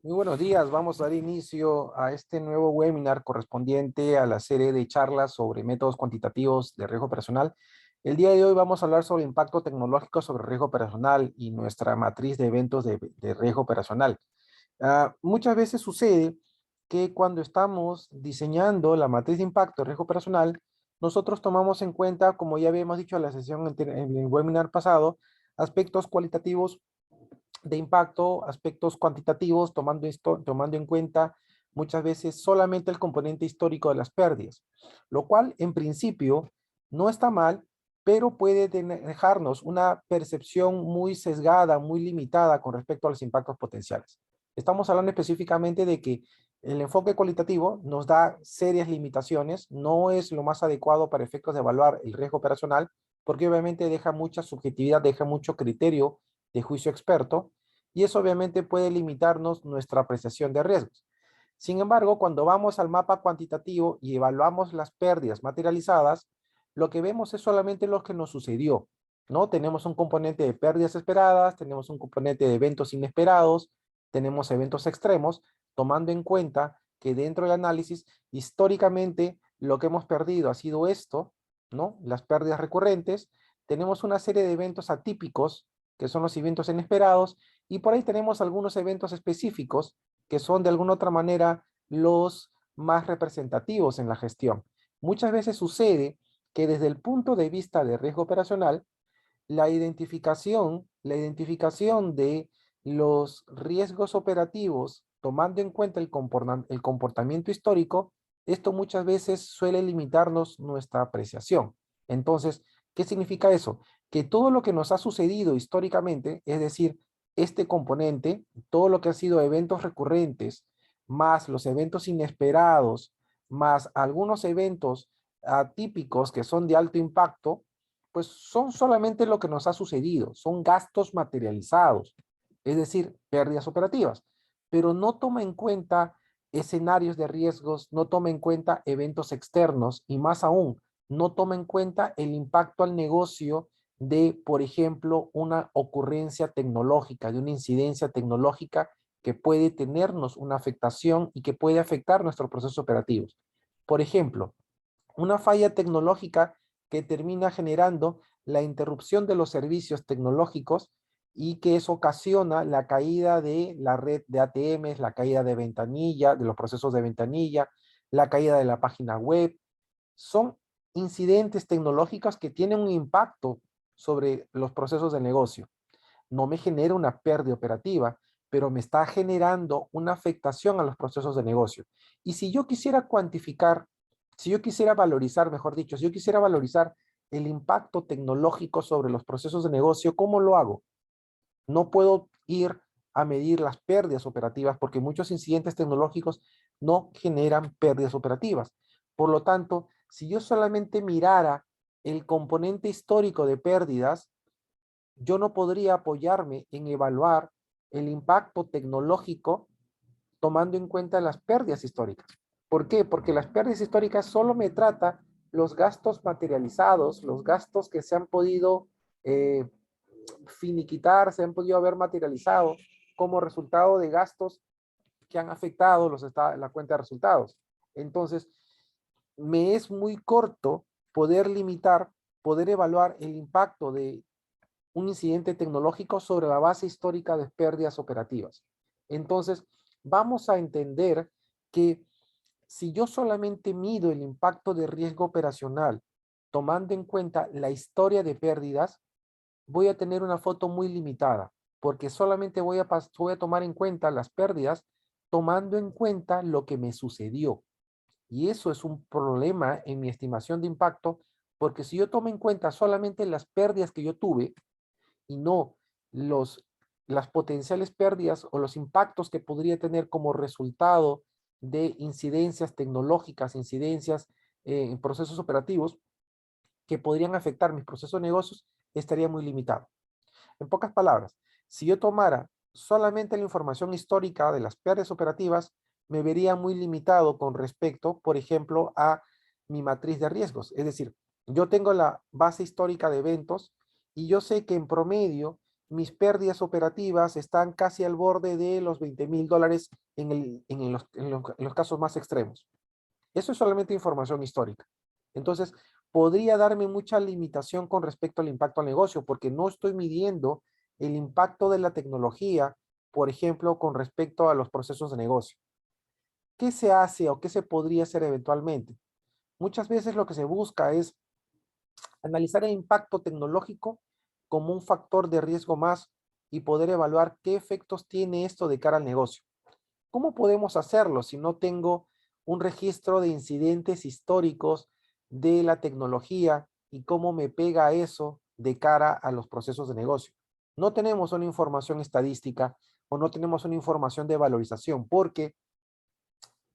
Muy buenos días, vamos a dar inicio a este nuevo webinar correspondiente a la serie de charlas sobre métodos cuantitativos de riesgo operacional. El día de hoy vamos a hablar sobre impacto tecnológico sobre riesgo operacional y nuestra matriz de eventos de riesgo operacional. Muchas veces sucede que cuando estamos diseñando la matriz de impacto de riesgo operacional, nosotros tomamos en cuenta, como ya habíamos dicho en la sesión en el webinar pasado, aspectos cualitativos de impacto, aspectos cuantitativos, tomando en cuenta muchas veces solamente el componente histórico de las pérdidas, lo cual en principio no está mal, pero puede dejarnos una percepción muy sesgada, muy limitada con respecto a los impactos potenciales. Estamos hablando específicamente de que el enfoque cualitativo nos da serias limitaciones, no es lo más adecuado para efectos de evaluar el riesgo operacional, porque obviamente deja mucha subjetividad, deja mucho criterio de juicio experto, y eso obviamente puede limitarnos nuestra apreciación de riesgos. Sin embargo, cuando vamos al mapa cuantitativo y evaluamos las pérdidas materializadas, lo que vemos es solamente lo que nos sucedió, ¿no? Tenemos un componente de pérdidas esperadas, tenemos un componente de eventos inesperados, tenemos eventos extremos, tomando en cuenta que dentro del análisis, históricamente, lo que hemos perdido ha sido esto, ¿no? Las pérdidas recurrentes. Tenemos una serie de eventos atípicos, que son los eventos inesperados, y por ahí tenemos algunos eventos específicos que son de alguna otra manera los más representativos en la gestión. Muchas veces sucede que desde el punto de vista de riesgo operacional, la identificación de los riesgos operativos, tomando en cuenta el comportamiento histórico, esto muchas veces suele limitarnos nuestra apreciación. Entonces, ¿qué significa eso? Que todo lo que nos ha sucedido históricamente, es decir, este componente, todo lo que ha sido eventos recurrentes, más los eventos inesperados, más algunos eventos atípicos que son de alto impacto, pues son solamente lo que nos ha sucedido, son gastos materializados, es decir, pérdidas operativas, pero no toma en cuenta escenarios de riesgos, no toma en cuenta eventos externos y más aún, no toma en cuenta el impacto al negocio de, por ejemplo, una ocurrencia tecnológica, de una incidencia tecnológica que puede tenernos una afectación y que puede afectar nuestros procesos operativos. Por ejemplo, una falla tecnológica que termina generando la interrupción de los servicios tecnológicos y que eso ocasiona la caída de la red de ATMs, la caída de ventanilla, de los procesos de ventanilla, la caída de la página web. Son incidentes tecnológicos que tienen un impacto sobre los procesos de negocio. No me genera una pérdida operativa, pero me está generando una afectación a los procesos de negocio. Y si yo quisiera cuantificar, si yo quisiera valorizar, mejor dicho, si yo quisiera valorizar el impacto tecnológico sobre los procesos de negocio, ¿cómo lo hago? No puedo ir a medir las pérdidas operativas porque muchos incidentes tecnológicos no generan pérdidas operativas. Por lo tanto, si yo solamente mirara el componente histórico de pérdidas, yo no podría apoyarme en evaluar el impacto tecnológico tomando en cuenta las pérdidas históricas. ¿Por qué? Porque las pérdidas históricas solo me trata los gastos materializados, los gastos que se han podido eh, finiquitar, se han podido haber materializado como resultado de gastos que han afectado la cuenta de resultados. Entonces, me es muy corto poder limitar, poder evaluar el impacto de un incidente tecnológico sobre la base histórica de pérdidas operativas. Entonces, vamos a entender que si yo solamente mido el impacto de riesgo operacional tomando en cuenta la historia de pérdidas, voy a tener una foto muy limitada, porque solamente voy a tomar en cuenta las pérdidas tomando en cuenta lo que me sucedió. Y eso es un problema en mi estimación de impacto, porque si yo tomo en cuenta solamente las pérdidas que yo tuve, y no los, las potenciales pérdidas o los impactos que podría tener como resultado de incidencias tecnológicas, incidencias en procesos operativos que podrían afectar mis procesos de negocios, estaría muy limitado. En pocas palabras, si yo tomara solamente la información histórica de las pérdidas operativas, me vería muy limitado con respecto, por ejemplo, a mi matriz de riesgos. Es decir, yo tengo la base histórica de eventos y yo sé que en promedio mis pérdidas operativas están casi al borde de los $20,000 en los casos más extremos. Eso es solamente información histórica. Entonces, podría darme mucha limitación con respecto al impacto al negocio, porque no estoy midiendo el impacto de la tecnología, por ejemplo, con respecto a los procesos de negocio. ¿Qué se hace o qué se podría hacer eventualmente? Muchas veces lo que se busca es analizar el impacto tecnológico como un factor de riesgo más y poder evaluar qué efectos tiene esto de cara al negocio. ¿Cómo podemos hacerlo si no tengo un registro de incidentes históricos de la tecnología y cómo me pega eso de cara a los procesos de negocio? No tenemos una información estadística o no tenemos una información de valorización, porque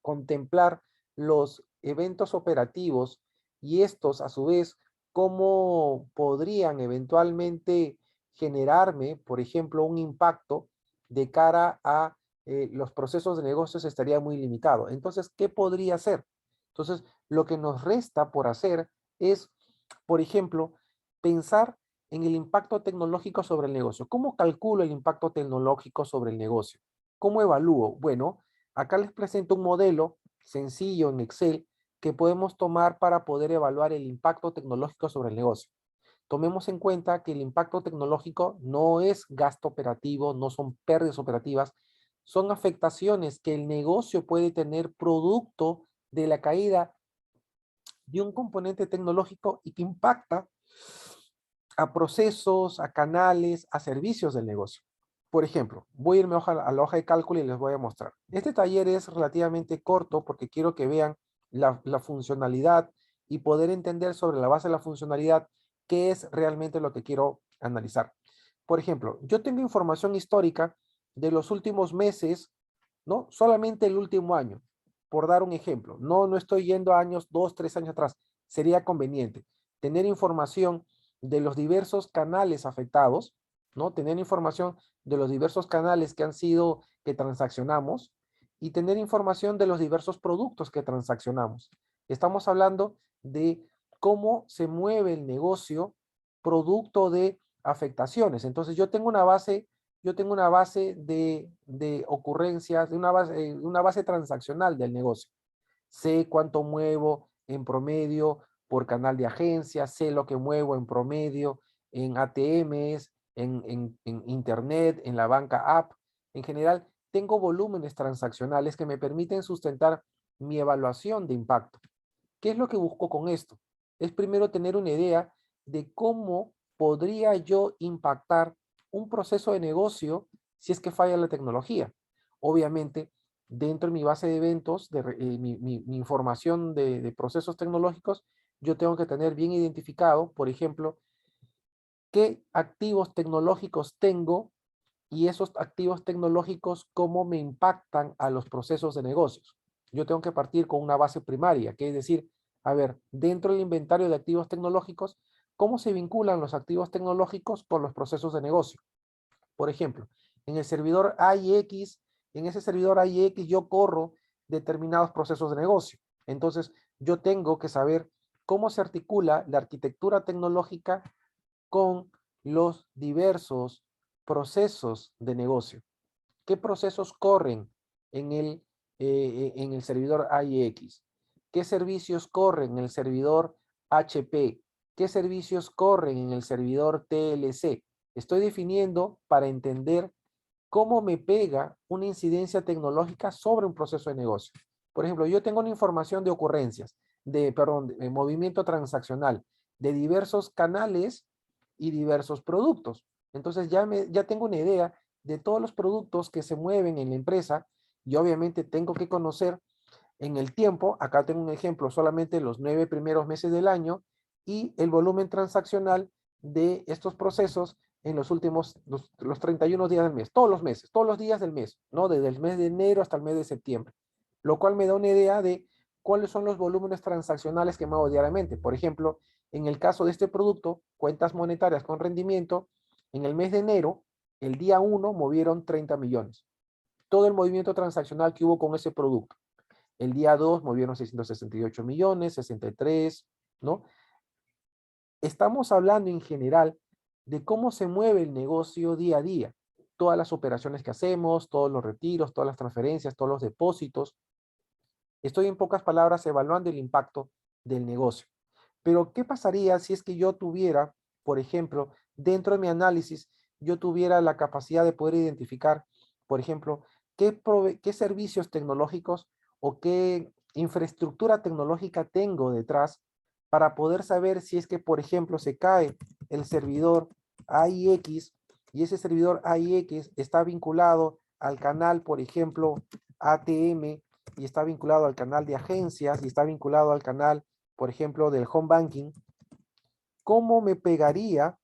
contemplar los eventos operativos y estos a su vez cómo podrían eventualmente generarme, por ejemplo, un impacto de cara a los procesos de negocios estaría muy limitado. Entonces, ¿qué podría hacer? Entonces, lo que nos resta por hacer es, por ejemplo, pensar en el impacto tecnológico sobre el negocio. ¿Cómo calculo el impacto tecnológico sobre el negocio? ¿Cómo evalúo? Bueno, acá les presento un modelo sencillo en Excel que podemos tomar para poder evaluar el impacto tecnológico sobre el negocio. Tomemos en cuenta que el impacto tecnológico no es gasto operativo, no son pérdidas operativas, son afectaciones que el negocio puede tener producto de la caída de un componente tecnológico y que impacta a procesos, a canales, a servicios del negocio. Por ejemplo, voy a irme a la hoja de cálculo y les voy a mostrar. Este taller es relativamente corto porque quiero que vean la funcionalidad y poder entender sobre la base de la funcionalidad qué es realmente lo que quiero analizar. Por ejemplo, yo tengo información histórica de los últimos meses, ¿no? Solamente el último año, por dar un ejemplo. No estoy yendo a años, 2, 3 años atrás. Sería conveniente tener información de los diversos canales afectados, ¿no? Tener información de los diversos canales que transaccionamos y tener información de los diversos productos que transaccionamos. Estamos hablando de cómo se mueve el negocio producto de afectaciones. Entonces yo tengo una base de ocurrencias, una base transaccional del negocio. Sé cuánto muevo en promedio por canal de agencia, sé lo que muevo en promedio en ATMs, en Internet, en la banca app. En general, tengo volúmenes transaccionales que me permiten sustentar mi evaluación de impacto. ¿Qué es lo que busco con esto? Es primero tener una idea de cómo podría yo impactar un proceso de negocio si es que falla la tecnología. Obviamente, dentro de mi base de eventos, mi información de procesos tecnológicos, yo tengo que tener bien identificado, por ejemplo, qué activos tecnológicos tengo y esos activos tecnológicos cómo me impactan a los procesos de negocios. Yo tengo que partir con una base primaria, que es decir, a ver, dentro del inventario de activos tecnológicos, ¿cómo se vinculan los activos tecnológicos con los procesos de negocio? Por ejemplo, en el servidor AIX, en ese servidor AIX yo corro determinados procesos de negocio. Entonces, yo tengo que saber cómo se articula la arquitectura tecnológica con los diversos procesos de negocio. ¿Qué procesos corren en el servidor AIX? ¿Qué servicios corren en el servidor HP? ¿Qué servicios corren en el servidor TLC? Estoy definiendo para entender cómo me pega una incidencia tecnológica sobre un proceso de negocio. Por ejemplo, yo tengo una información de ocurrencias, de movimiento transaccional, de diversos canales y diversos productos. Entonces ya tengo una idea de todos los productos que se mueven en la empresa y obviamente tengo que conocer en el tiempo, acá tengo un ejemplo, solamente los 9 primeros meses del año y el volumen transaccional de estos procesos en los últimos, los 31 días del mes, todos los meses, todos los días del mes, ¿no? Desde el mes de enero hasta el mes de septiembre, lo cual me da una idea de cuáles son los volúmenes transaccionales que muevo diariamente. Por ejemplo, en el caso de este producto, cuentas monetarias con rendimiento, en el mes de enero, el día 1 movieron 30 millones. Todo el movimiento transaccional que hubo con ese producto. El día 2 movieron 668 millones, 63, ¿no? Estamos hablando en general de cómo se mueve el negocio día a día. Todas las operaciones que hacemos, todos los retiros, todas las transferencias, todos los depósitos. Estoy en pocas palabras evaluando el impacto del negocio. Pero, ¿qué pasaría si es que yo tuviera, por ejemplo, dentro de mi análisis, yo tuviera la capacidad de poder identificar, por ejemplo, qué servicios tecnológicos o qué infraestructura tecnológica tengo detrás para poder saber si es que, por ejemplo, se cae el servidor AIX y ese servidor AIX está vinculado al canal, por ejemplo, ATM y está vinculado al canal de agencias y está vinculado al canal, por ejemplo, del home banking. ¿Cómo me pegaría?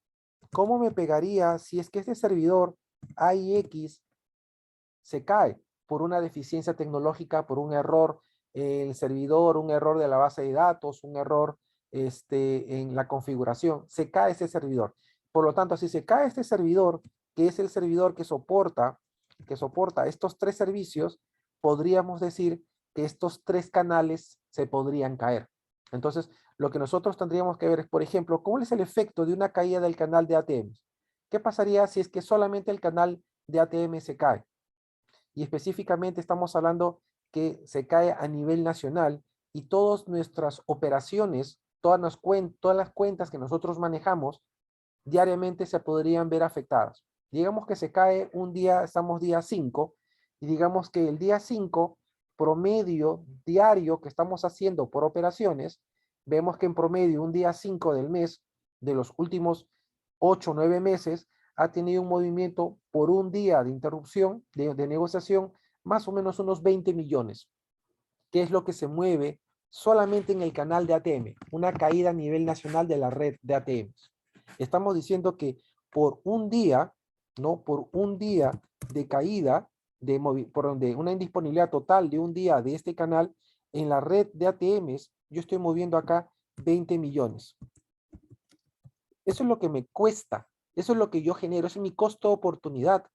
¿Cómo me pegaría si es que este servidor AIX se cae por una deficiencia tecnológica, por un error en el servidor, un error de la base de datos, un error en la configuración? Se cae ese servidor. Por lo tanto, si se cae este servidor, que es el servidor que soporta estos tres servicios, podríamos decir que estos tres canales se podrían caer. Entonces, lo que nosotros tendríamos que ver es, por ejemplo, ¿cómo es el efecto de una caída del canal de ATM? ¿Qué pasaría si es que solamente el canal de ATM se cae? Y específicamente estamos hablando que se cae a nivel nacional y todas nuestras operaciones, todas las cuentas que nosotros manejamos diariamente se podrían ver afectadas. Digamos que se cae un día, estamos día 5, y digamos que el día 5 promedio diario que estamos haciendo por operaciones, vemos que en promedio un día 5 del mes, de los últimos 8 o 9 meses, ha tenido un movimiento por un día de interrupción de negociación, más o menos unos 20 millones, que es lo que se mueve solamente en el canal de ATM, una caída a nivel nacional de la red de ATM. Estamos diciendo que por un día, ¿no? Por un día de caída, por donde una indisponibilidad total de un día de este canal, en la red de ATMs, yo estoy moviendo acá 20 millones. Eso es lo que me cuesta, eso es lo que yo genero, ese es mi costo de oportunidad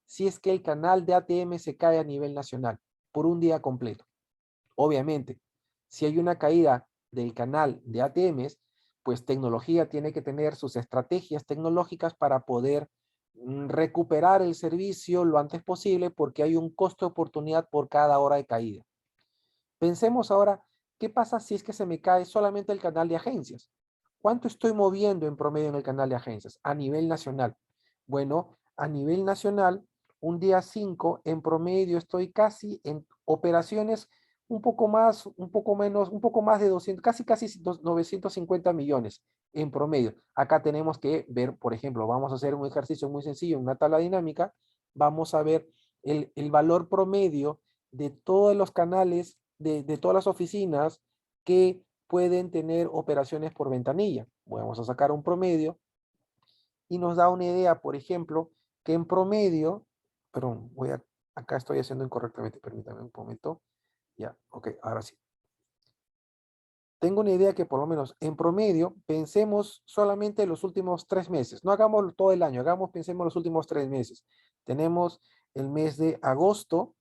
si es que el canal de ATM se cae a nivel nacional por un día completo. Obviamente, si hay una caída del canal de ATMs, pues tecnología tiene que tener sus estrategias tecnológicas para poder recuperar el servicio lo antes posible porque hay un costo de oportunidad por cada hora de caída. Pensemos ahora, ¿qué pasa si es que se me cae solamente el canal de agencias? ¿Cuánto estoy moviendo en promedio en el canal de agencias a nivel nacional? Bueno, a nivel nacional, un día 5 en promedio estoy casi en operaciones un poco más, un poco menos, un poco más de 200, casi 950 millones en promedio. Acá tenemos que ver, por ejemplo, vamos a hacer un ejercicio muy sencillo, una tabla dinámica, vamos a ver el valor promedio de todos los canales, de todas las oficinas que pueden tener operaciones por ventanilla. Vamos a sacar un promedio y nos da una idea, por ejemplo, que en promedio, perdón, acá estoy haciendo incorrectamente, permítame un momento. Ya, ok, ahora sí. Tengo una idea que por lo menos en promedio pensemos solamente los últimos 3 meses. No hagamos todo el año, pensemos los últimos 3 meses. Tenemos el mes de agosto,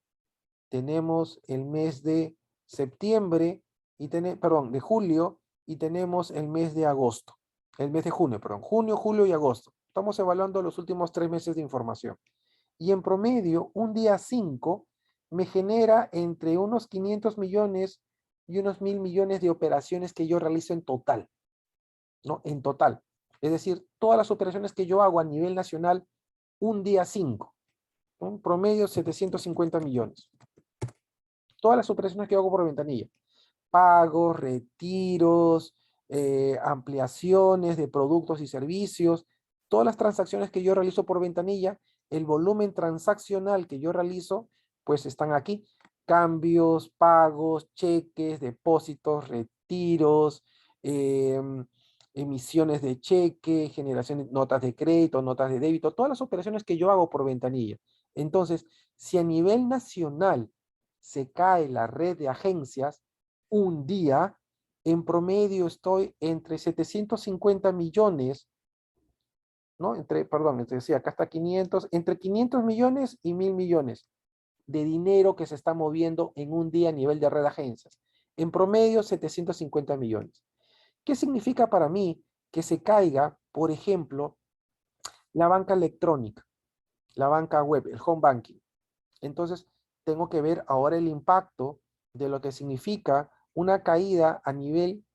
tenemos el mes de septiembre, de julio, y tenemos el mes de agosto. El mes de junio, perdón. Junio, julio y agosto. Estamos evaluando los últimos 3 meses de información. Y en promedio, un día 5 me genera entre unos 500 millones y unos 1.000 millones de operaciones que yo realizo en total, ¿no? En total. Es decir, todas las operaciones que yo hago a nivel nacional, un día 5, ¿no? Un promedio 750 millones. Todas las operaciones que hago por ventanilla. Pagos, retiros, ampliaciones de productos y servicios, todas las transacciones que yo realizo por ventanilla, el volumen transaccional que yo realizo, pues están aquí. Cambios, pagos, cheques, depósitos, retiros, emisiones de cheque, generación de notas de crédito, notas de débito, todas las operaciones que yo hago por ventanilla. Entonces, si a nivel nacional se cae la red de agencias, un día, en promedio estoy entre 750 millones, ¿no? Acá está 500, entre 500 millones y 1.000 millones de dinero que se está moviendo en un día a nivel de red de agencias. En promedio, 750 millones. ¿Qué significa para mí que se caiga, por ejemplo, la banca electrónica, la banca web, el home banking. Entonces, tengo que ver ahora el impacto de lo que significa una caída a nivel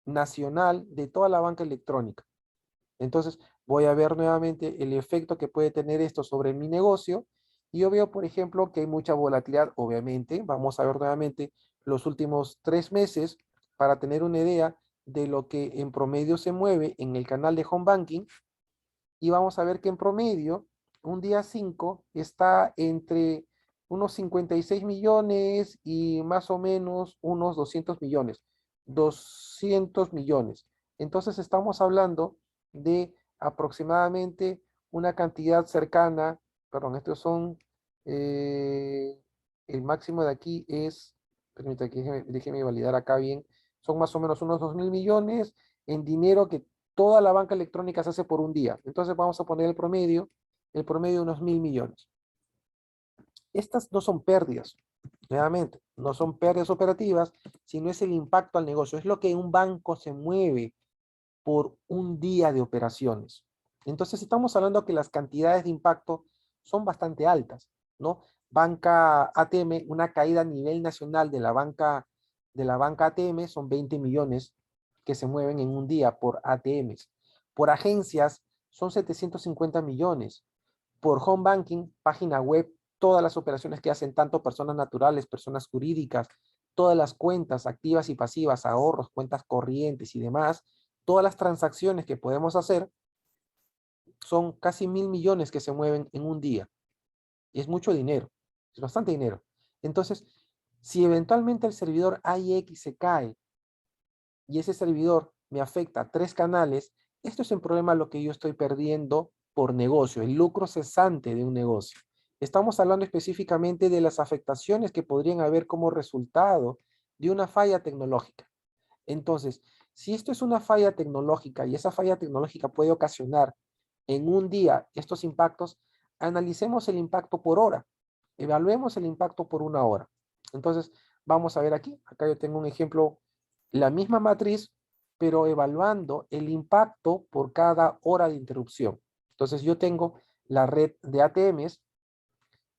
nacional de toda la banca electrónica. Entonces, voy a ver nuevamente el efecto que puede tener esto sobre mi negocio. Y yo veo, por ejemplo, que hay mucha volatilidad, obviamente. Vamos a ver nuevamente los últimos 3 meses para tener una idea de lo que en promedio se mueve en el canal de home banking. Y vamos a ver que en promedio, un día 5 está entre unos 56 millones y más o menos unos 200 millones. 200 millones. Entonces estamos hablando de aproximadamente una cantidad cercana, perdón, estos son, el máximo de aquí es, permítame, déjeme validar acá bien, son más o menos unos 2.000 millones en dinero que toda la banca electrónica se hace por un día. Entonces vamos a poner el promedio de unos 1.000 millones. Estas no son pérdidas, nuevamente, no son pérdidas operativas, sino es el impacto al negocio. Es lo que un banco se mueve por un día de operaciones. Entonces estamos hablando que las cantidades de impacto son bastante altas, ¿no? Banca ATM, una caída a nivel nacional de la banca ATM son 20 millones que se mueven en un día por ATMs. Por agencias son 750 millones. Por home banking, página web, todas las operaciones que hacen tanto personas naturales, personas jurídicas, todas las cuentas activas y pasivas, ahorros, cuentas corrientes y demás, todas las transacciones que podemos hacer son casi 1.000 millones que se mueven en un día. Y es mucho dinero, es bastante dinero. Entonces, si eventualmente el servidor AIX se cae y ese servidor me afecta a 3 canales, esto es un problema lo que yo estoy perdiendo por negocio, el lucro cesante de un negocio. Estamos hablando específicamente de las afectaciones que podrían haber como resultado de una falla tecnológica. Entonces, si esto es una falla tecnológica y esa falla tecnológica puede ocasionar en un día estos impactos, analicemos el impacto por hora, evaluemos el impacto por una hora. Entonces, vamos a ver aquí, acá yo tengo un ejemplo, la misma matriz, pero evaluando el impacto por cada hora de interrupción. Entonces, yo tengo la red de ATMs,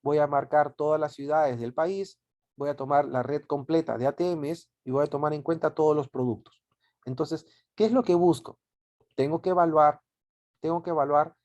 voy a marcar todas las ciudades del país, voy a tomar la red completa de ATMs y voy a tomar en cuenta todos los productos. Entonces, ¿qué es lo que busco? Tengo que evaluar, tengo que evaluar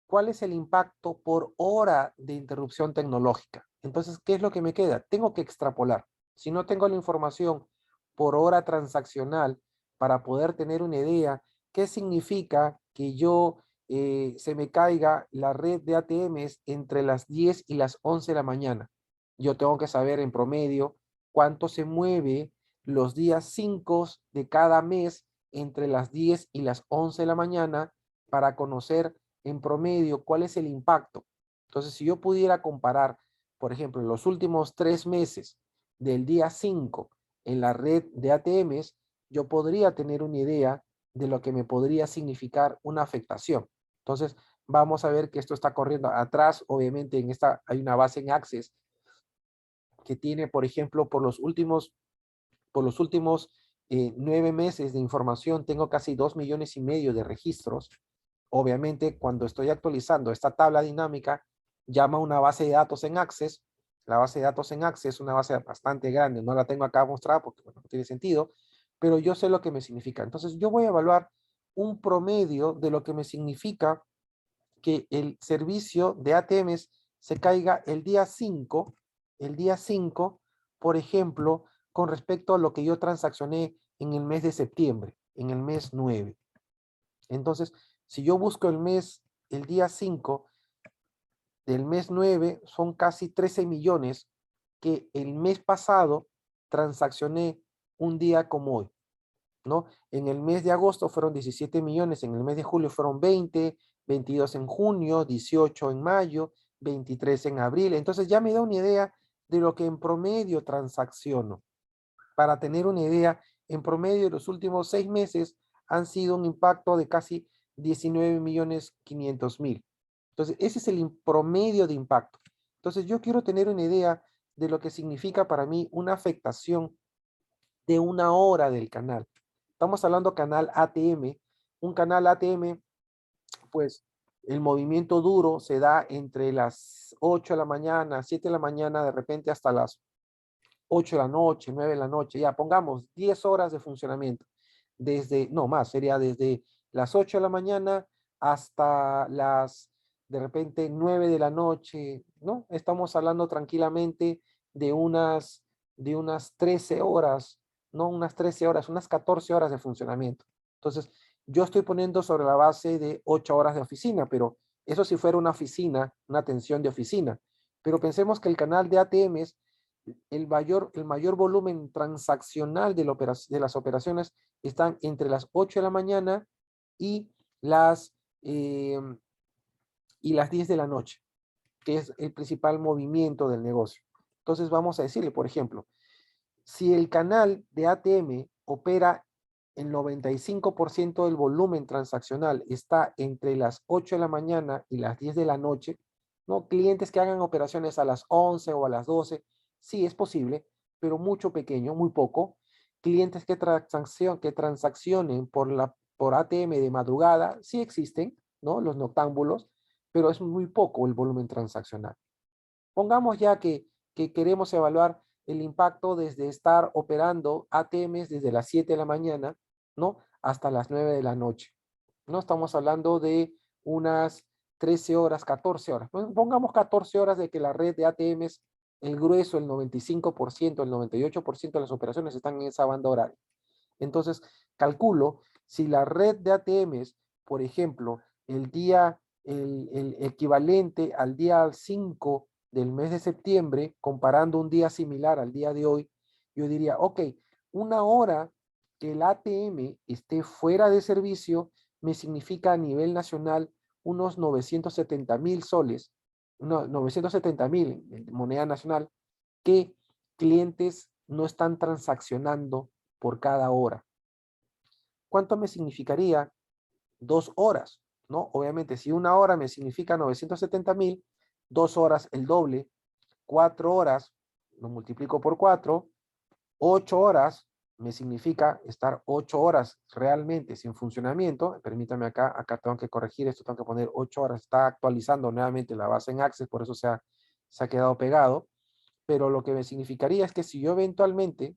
cuál es el impacto por hora de interrupción tecnológica. Entonces, ¿qué es lo que me queda? Tengo que extrapolar. Si no tengo la información por hora transaccional para poder tener una idea, ¿qué significa que yo se me caiga la red de ATMs entre las 10 y las 11 de la mañana? Yo tengo que saber en promedio cuánto se mueve los días 5 de cada mes entre las 10 y las 11 de la mañana para conocer en promedio cuál es el impacto. Entonces, si yo pudiera comparar, por ejemplo, los últimos 3 meses del día 5 en la red de ATMs, yo podría tener una idea de lo que me podría significar una afectación. Entonces, vamos a ver que esto está corriendo atrás. Obviamente, en esta hay una base en Access que tiene, por ejemplo, por los últimos 9 meses de información, tengo casi 2,5 millones de registros. Obviamente, cuando estoy actualizando esta tabla dinámica, llama a una base de datos en Access. La base de datos en Access es una base bastante grande. No la tengo acá mostrada porque bueno, no tiene sentido, pero yo sé lo que me significa. Entonces, yo voy a evaluar un promedio de lo que me significa que el servicio de ATMs se caiga el día 5, por ejemplo, con respecto a lo que yo transaccioné en el mes de septiembre, en el mes 9. Entonces, si yo busco el día 5 del mes 9, son casi 13 millones que el mes pasado transaccioné un día como hoy, ¿no? En el mes de agosto fueron 17 millones, en el mes de julio fueron 20, 22 en junio, 18 en mayo, 23 en abril. Entonces ya me da una idea de lo que en promedio transacciono. Para tener una idea, en promedio los últimos 6 meses han sido un impacto de casi 19.500.000. Entonces, ese es el promedio de impacto. Entonces, yo quiero tener una idea de lo que significa para mí una afectación de una hora del canal. Estamos hablando canal ATM. Un canal ATM, pues El movimiento duro se da entre las 8 de la mañana, 7 de la mañana, de repente hasta las 8 de la noche, 9 de la noche, ya pongamos 10 horas de funcionamiento. Desde, no más, sería desde las 8 de la mañana hasta las, de repente, 9 de la noche, ¿no? Estamos hablando tranquilamente de unas 13 horas, no unas 13 horas, unas 14 horas de funcionamiento. Entonces, yo estoy poniendo sobre la base de 8 horas de oficina, pero eso si fuera una oficina, una atención de oficina. Pero pensemos que el canal de ATMs, el mayor volumen transaccional de las operaciones están entre las 8 de la mañana y las, eh, y las 10 de la noche, que es el principal movimiento del negocio. Entonces vamos a decirle, por ejemplo, si el canal de ATM opera el 95% del volumen transaccional está entre las 8 de la mañana y las 10 de la noche, ¿no? Clientes que hagan operaciones a las 11 o a las 12, sí es posible, pero mucho pequeño, muy poco. Clientes que transaccionen por ATM de madrugada, sí existen, ¿no? Los noctámbulos, pero es muy poco el volumen transaccional. Pongamos ya que queremos evaluar el impacto desde estar operando ATMs desde las 7 de la mañana, ¿no? Hasta las 9 de la noche. ¿No? Estamos hablando de unas 13 horas, 14 horas. Pongamos 14 horas de que la red de ATMs, el grueso, el 95%, el 98% de las operaciones están en esa banda horaria. Entonces, calculo si la red de ATMs, por ejemplo, el equivalente al día 5 del mes de septiembre, comparando un día similar al día de hoy, yo diría, ok, una hora que el ATM esté fuera de servicio me significa a nivel nacional unos 970,000 soles, 970,000 en moneda nacional, que clientes no están transaccionando por cada hora. ¿Cuánto me significaría 2 horas? ¿No? Obviamente, si una hora me significa 970,000, 2 horas el doble, 4 horas lo multiplico por 4, 8 horas me significa estar 8 horas realmente sin funcionamiento. Permítame acá tengo que corregir esto, tengo que poner 8 horas, está actualizando nuevamente la base en Access, por eso se ha quedado pegado, pero lo que me significaría es que si yo eventualmente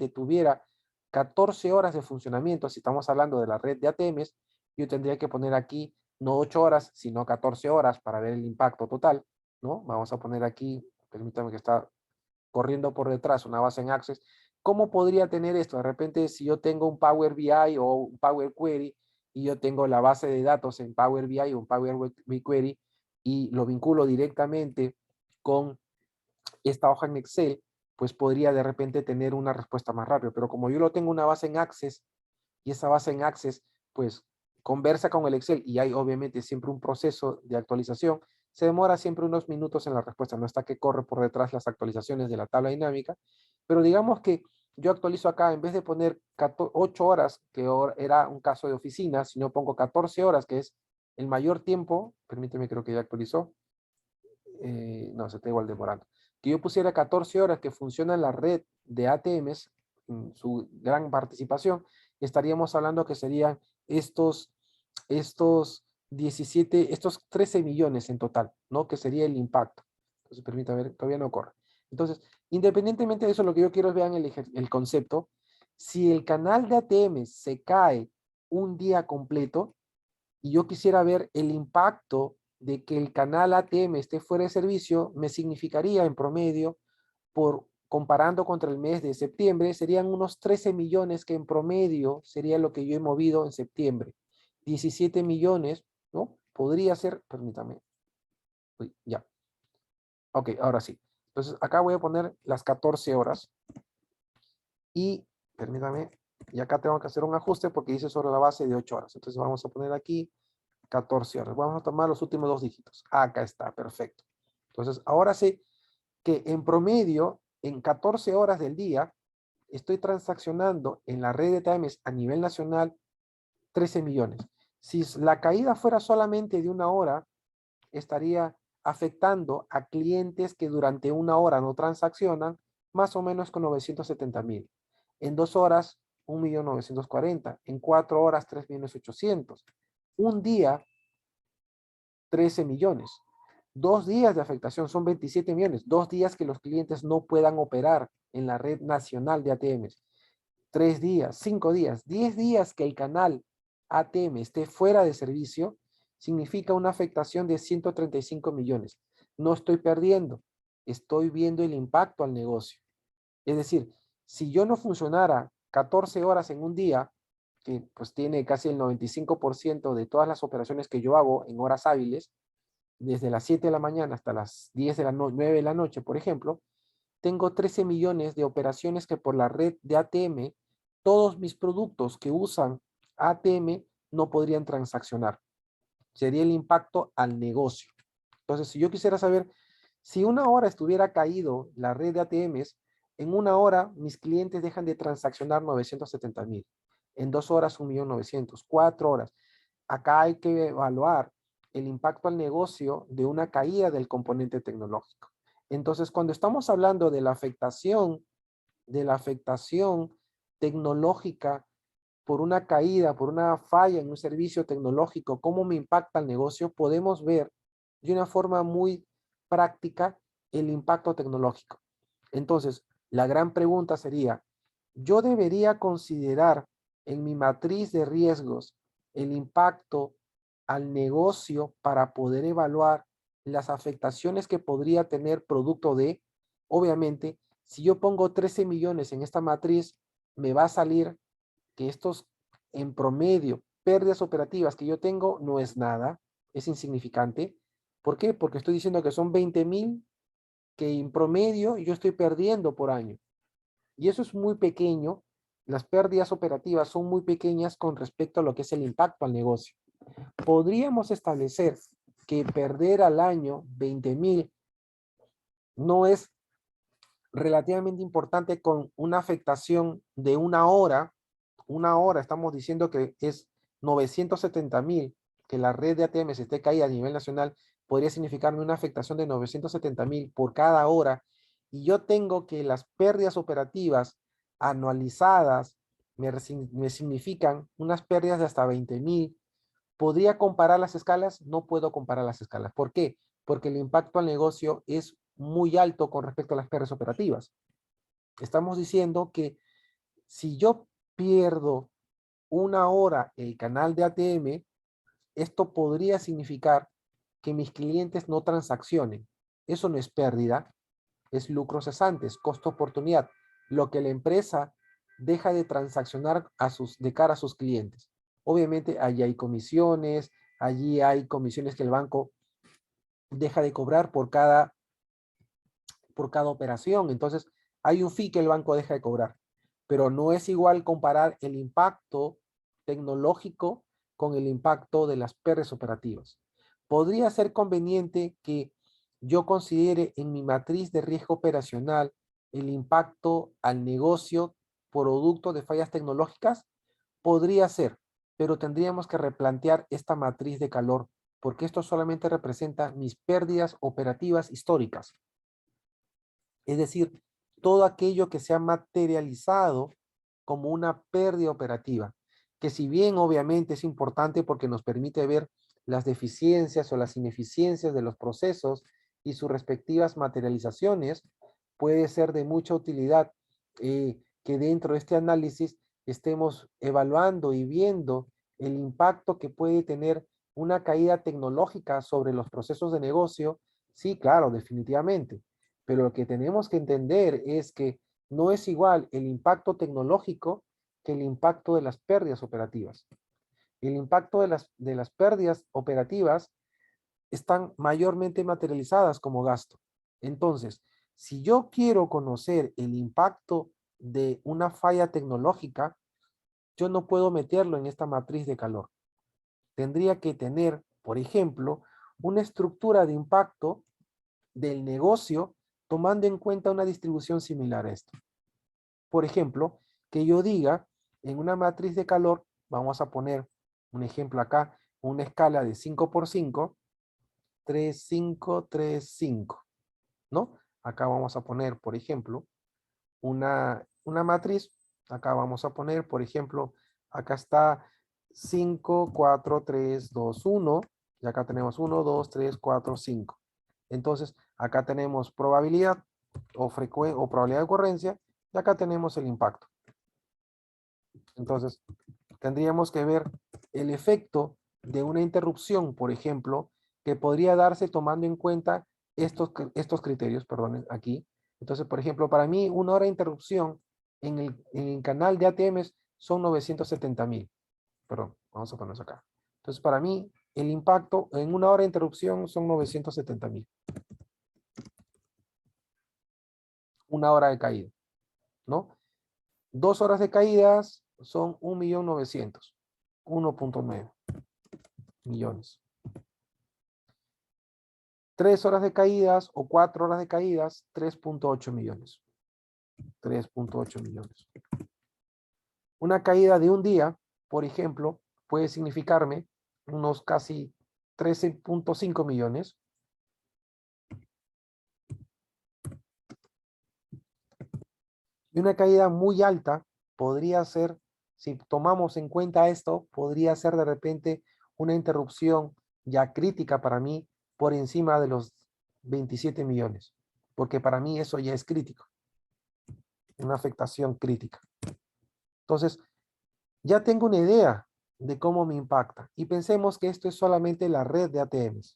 tuviera 14 horas de funcionamiento, si estamos hablando de la red de ATMs, yo tendría que poner aquí no 8 horas, sino 14 horas para ver el impacto total, ¿no? Vamos a poner aquí, permítame que está corriendo por detrás una base en Access. ¿Cómo podría tener esto? De repente, si yo tengo un Power BI o un Power Query y yo tengo la base de datos en Power BI o un Power Query y lo vinculo directamente con esta hoja en Excel, pues podría de repente tener una respuesta más rápida. Pero como yo lo tengo una base en Access y esa base en Access, pues conversa con el Excel y hay obviamente siempre un proceso de actualización, se demora siempre unos minutos en la respuesta, no está que corre por detrás las actualizaciones de la tabla dinámica, pero digamos que yo actualizo acá, en vez de poner 8 horas, que era un caso de oficina, sino pongo 14 horas, que es el mayor tiempo, permíteme, creo que ya actualizó, no, se está igual demorando, que yo pusiera 14 horas que funciona la red de ATMs, su gran participación, estaríamos hablando que serían estos 17, estos 13 millones en total, ¿no? Que sería el impacto. Entonces, permítame ver, todavía no corre. Entonces, independientemente de eso, lo que yo quiero es vean el concepto. Si el canal de ATM se cae un día completo y yo quisiera ver el impacto de que el canal ATM esté fuera de servicio, me significaría en promedio, comparando contra el mes de septiembre, serían unos 13 millones que en promedio sería lo que yo he movido en septiembre. 17 millones, ¿no? Podría ser, permítame. Uy, ya. Ok, ahora sí. Entonces, acá voy a poner las 14 horas. Y, permítame, y acá tengo que hacer un ajuste porque dice sobre la base de 8 horas. Entonces, vamos a poner aquí 14 horas. Vamos a tomar los últimos 2 dígitos. Acá está, perfecto. Entonces, ahora sí que en promedio, en 14 horas del día, estoy transaccionando en la red de TAMES a nivel nacional 13 millones. Si la caída fuera solamente de una hora, estaría afectando a clientes que durante una hora no transaccionan, más o menos con 970,000. En 2 horas, 1.940.000. En 4 horas, 3.800.000. Un día 13 millones. 2 días de afectación son 27 millones. 2 días que los clientes no puedan operar en la red nacional de ATMs. 3 días, 5 días, 10 días que el canal ATM esté fuera de servicio, significa una afectación de 135 millones. No estoy perdiendo, estoy viendo el impacto al negocio. Es decir, si yo no funcionara 14 horas en un día, que pues tiene casi el 95% de todas las operaciones que yo hago en horas hábiles, desde las 7 de la mañana hasta las 10 de la 9 de la noche, por ejemplo, tengo 13 millones de operaciones que por la red de ATM, todos mis productos que usan ATM no podrían transaccionar. Sería el impacto al negocio. Entonces, si yo quisiera saber, si una hora estuviera caído la red de ATMs, en una hora mis clientes dejan de transaccionar 970,000. En 2 horas 1.900.000. 4 horas. Acá hay que evaluar el impacto al negocio de una caída del componente tecnológico. Entonces, cuando estamos hablando de la afectación tecnológica por una caída, por una falla en un servicio tecnológico, cómo me impacta el negocio, podemos ver de una forma muy práctica el impacto tecnológico. Entonces, la gran pregunta sería, ¿yo debería considerar en mi matriz de riesgos el impacto al negocio para poder evaluar las afectaciones que podría tener producto de? Obviamente, si yo pongo 13 millones en esta matriz, me va a salir que estos, en promedio, pérdidas operativas que yo tengo no es nada, es insignificante. ¿Por qué? Porque estoy diciendo que son 20,000 que en promedio yo estoy perdiendo por año. Y eso es muy pequeño. Las pérdidas operativas son muy pequeñas con respecto a lo que es el impacto al negocio. Podríamos establecer que perder al año 20,000 no es relativamente importante con una afectación de una hora, estamos diciendo que es 970,000, que la red de ATMs esté caída a nivel nacional, podría significarme una afectación de 970,000 por cada hora, y yo tengo que las pérdidas operativas anualizadas me significan unas pérdidas de hasta 20,000. ¿Podría comparar las escalas? No puedo comparar las escalas. ¿Por qué? Porque el impacto al negocio es muy alto con respecto a las pérdidas operativas. Estamos diciendo que si yo pierdo una hora el canal de ATM, esto podría significar que mis clientes no transaccionen. Eso no es pérdida, es lucro cesante, es costo oportunidad, lo que la empresa deja de transaccionar de cara a sus clientes. Obviamente allí hay comisiones, allí hay comisiones que el banco deja de cobrar por cada operación. Entonces, hay un fee que el banco deja de cobrar. Pero no es igual comparar el impacto tecnológico con el impacto de las pérdidas operativas. Podría ser conveniente que yo considere en mi matriz de riesgo operacional el impacto al negocio producto de fallas tecnológicas. Podría ser, pero tendríamos que replantear esta matriz de calor porque esto solamente representa mis pérdidas operativas históricas. Es decir, todo aquello que se ha materializado como una pérdida operativa, que si bien obviamente es importante porque nos permite ver las deficiencias o las ineficiencias de los procesos y sus respectivas materializaciones, puede ser de mucha utilidad que dentro de este análisis estemos evaluando y viendo el impacto que puede tener una caída tecnológica sobre los procesos de negocio. Sí, claro, definitivamente. Pero lo que tenemos que entender es que no es igual el impacto tecnológico que el impacto de las pérdidas operativas. El impacto de las pérdidas operativas están mayormente materializadas como gasto. Entonces, si yo quiero conocer el impacto de una falla tecnológica, yo no puedo meterlo en esta matriz de calor. Tendría que tener, por ejemplo, una estructura de impacto del negocio tomando en cuenta una distribución similar a esto. Por ejemplo, que yo diga en una matriz de calor, vamos a poner un ejemplo acá, una escala de 5 por 5, 3, 5, 3, 5, ¿no? Acá vamos a poner, por ejemplo, una matriz, acá vamos a poner, por ejemplo, acá está 5, 4, 3, 2, 1, Y acá tenemos 1, 2, 3, 4, 5. Entonces, acá tenemos probabilidad o probabilidad de ocurrencia, y acá tenemos el impacto. Entonces, tendríamos que ver el efecto de una interrupción, por ejemplo, que podría darse tomando en cuenta estos criterios, perdón, aquí. Entonces, por ejemplo, para mí, una hora de interrupción en el canal de ATMs son 970.000. Perdón, vamos a ponerlo acá. Entonces, para mí, el impacto en una hora de interrupción son 970.000. Una hora de caída, ¿no? 2 horas de caídas son 1.900.000, 1.9 millones. 3 horas de caídas o 4 horas de caídas, 3.8 millones. 3.8 millones. Una caída de un día, por ejemplo, puede significarme unos casi 13.5 millones. Y una caída muy alta podría ser, si tomamos en cuenta esto, podría ser de repente una interrupción ya crítica para mí por encima de los 27 millones. Porque para mí eso ya es crítico. Una afectación crítica. Entonces, ya tengo una idea de cómo me impacta. Y pensemos que esto es solamente la red de ATMs.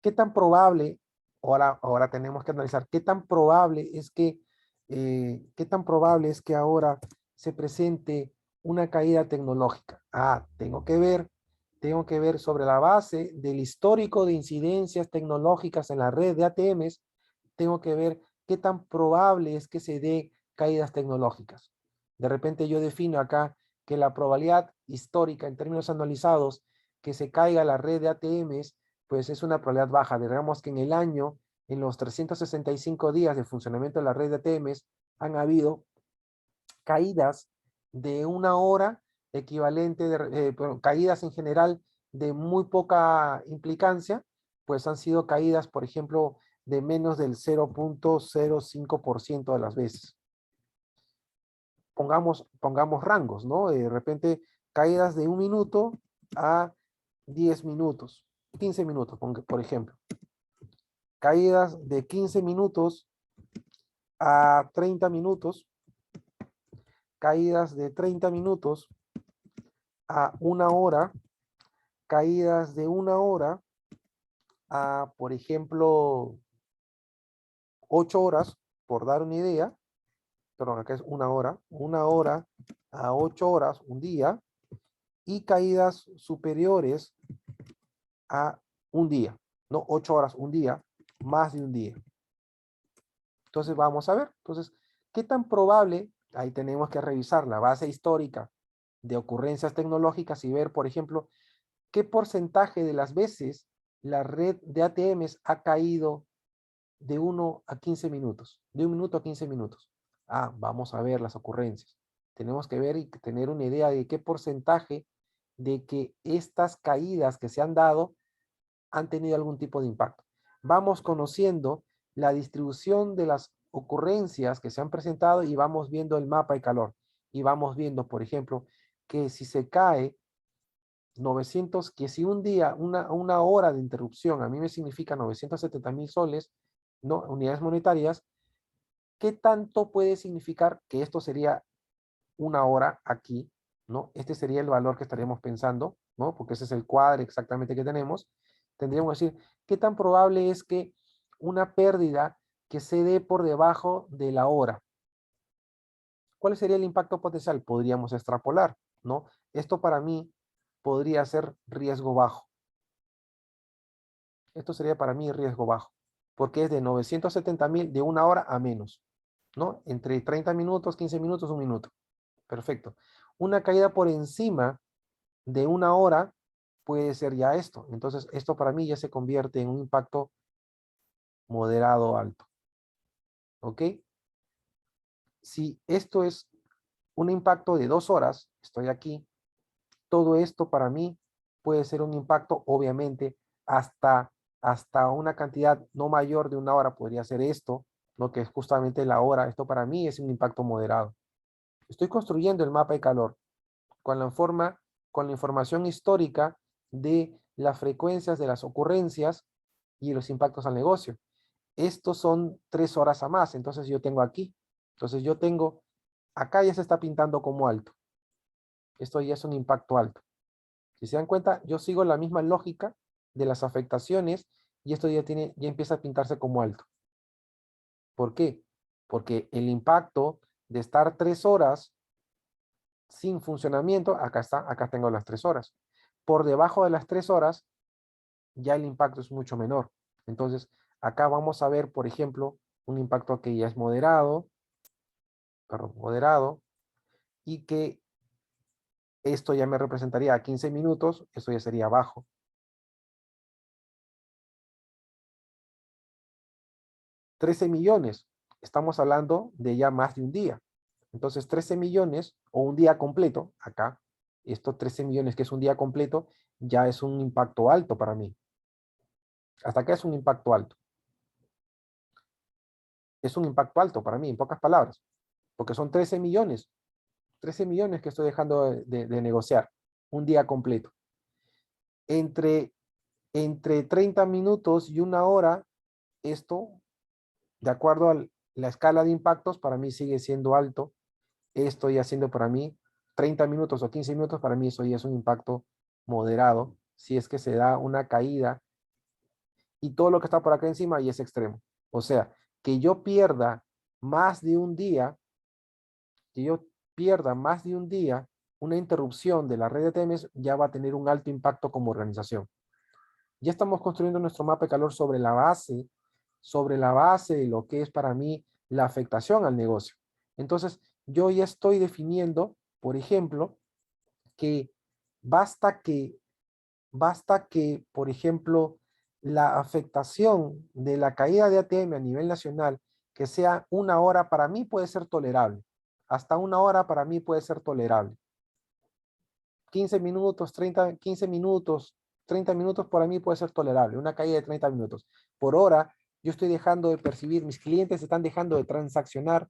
¿Qué tan probable, ahora tenemos que analizar, qué tan probable es que ahora se presente una caída tecnológica? Tengo que ver sobre la base del histórico de incidencias tecnológicas en la red de ATMs, tengo que ver qué tan probable es que se dé caídas tecnológicas. De repente yo defino acá que la probabilidad histórica en términos anualizados que se caiga la red de ATMs, pues es una probabilidad baja. Digamos que en el año, en los 365 días de funcionamiento de la red de ATMs, han habido caídas de una hora equivalente, caídas en general de muy poca implicancia, pues han sido caídas, por ejemplo, de menos del 0.05% de las veces. Pongamos rangos, ¿no? De repente, caídas de 1 minuto a 10 minutos, 15 minutos, por ejemplo. Caídas de 15 minutos a 30 minutos. Caídas de 30 minutos a 1 hora. Caídas de 1 hora a, por ejemplo, 8 horas, por dar una idea. Perdón, acá es 1 hora. 1 hora a 8 horas, un día. Y caídas superiores a un día. No 8 horas, un día, más de un día. Entonces vamos a ver. Entonces, ¿qué tan probable? Ahí tenemos que revisar la base histórica de ocurrencias tecnológicas y ver, por ejemplo, qué porcentaje de las veces la red de ATMs ha caído de 1 a 15 minutos, de 1 minuto a 15 minutos. Vamos a ver las ocurrencias. Tenemos que ver y tener una idea de qué porcentaje de que estas caídas que se han dado han tenido algún tipo de impacto. Vamos conociendo la distribución de las ocurrencias que se han presentado y vamos viendo el mapa de calor. Y vamos viendo, por ejemplo, que si se cae 900, que si un día, una hora de interrupción, a mí me significa 970.000 soles, ¿no? Unidades monetarias, ¿qué tanto puede significar que esto sería 1 hora aquí, ¿no? Este sería el valor que estaríamos pensando, ¿no? Porque ese es el cuadro exactamente que tenemos. Tendríamos que decir, ¿qué tan probable es que una pérdida que se dé por debajo de la hora? ¿Cuál sería el impacto potencial? Podríamos extrapolar, ¿no? Esto para mí podría ser riesgo bajo. Esto sería para mí riesgo bajo, porque es de 970.000 de 1 hora a menos, ¿no? Entre 30 minutos, 15 minutos, 1 minuto. Perfecto. Una caída por encima de 1 hora puede ser ya esto. Entonces, esto para mí ya se convierte en un impacto moderado alto. ¿Ok? Si esto es un impacto de 2 horas, estoy aquí, todo esto para mí puede ser un impacto, obviamente, hasta una cantidad no mayor de 1 hora podría ser esto, lo que es justamente la hora. Esto para mí es un impacto moderado. Estoy construyendo el mapa de calor con la forma con la información histórica de las frecuencias de las ocurrencias y los impactos al negocio. Estos son 3 horas a más, entonces yo tengo aquí. Entonces yo tengo, acá ya se está pintando como alto. Esto ya es un impacto alto. Si se dan cuenta, yo sigo la misma lógica de las afectaciones y esto ya empieza a pintarse como alto. ¿Por qué? Porque el impacto de estar 3 horas sin funcionamiento, acá está, acá tengo las 3 horas. Por debajo de las 3 horas, ya el impacto es mucho menor. Entonces, acá vamos a ver, por ejemplo, un impacto que ya es moderado, y que esto ya me representaría a 15 minutos, esto ya sería bajo. 13 millones, estamos hablando de ya más de un día. Entonces, 13 millones o un día completo, acá, estos 13 millones que es un día completo, ya es un impacto alto para mí. Hasta acá es un impacto alto. Es un impacto alto para mí, en pocas palabras, porque son 13 millones. 13 millones que estoy dejando de negociar un día completo. Entre 30 minutos y una hora, esto, de acuerdo a la escala de impactos, para mí sigue siendo alto. Esto ya siendo para mí 30 minutos o 15 minutos, para mí eso ya es un impacto moderado, si es que se da una caída y todo lo que está por acá encima ya es extremo. O sea, que yo pierda más de un día, que yo pierda más de un día, una interrupción de la red de ATMs ya va a tener un alto impacto como organización. Ya estamos construyendo nuestro mapa de calor sobre la base de lo que es para mí la afectación al negocio. Entonces, yo ya estoy definiendo, por ejemplo, que basta que, por ejemplo, la afectación de la caída de ATM a nivel nacional, que sea una hora, para mí puede ser tolerable. Hasta una hora para mí puede ser tolerable. 15 minutos, 15 minutos, 30 minutos para mí puede ser tolerable, una caída de 30 minutos. Por hora, yo estoy dejando de percibir, mis clientes están dejando de transaccionar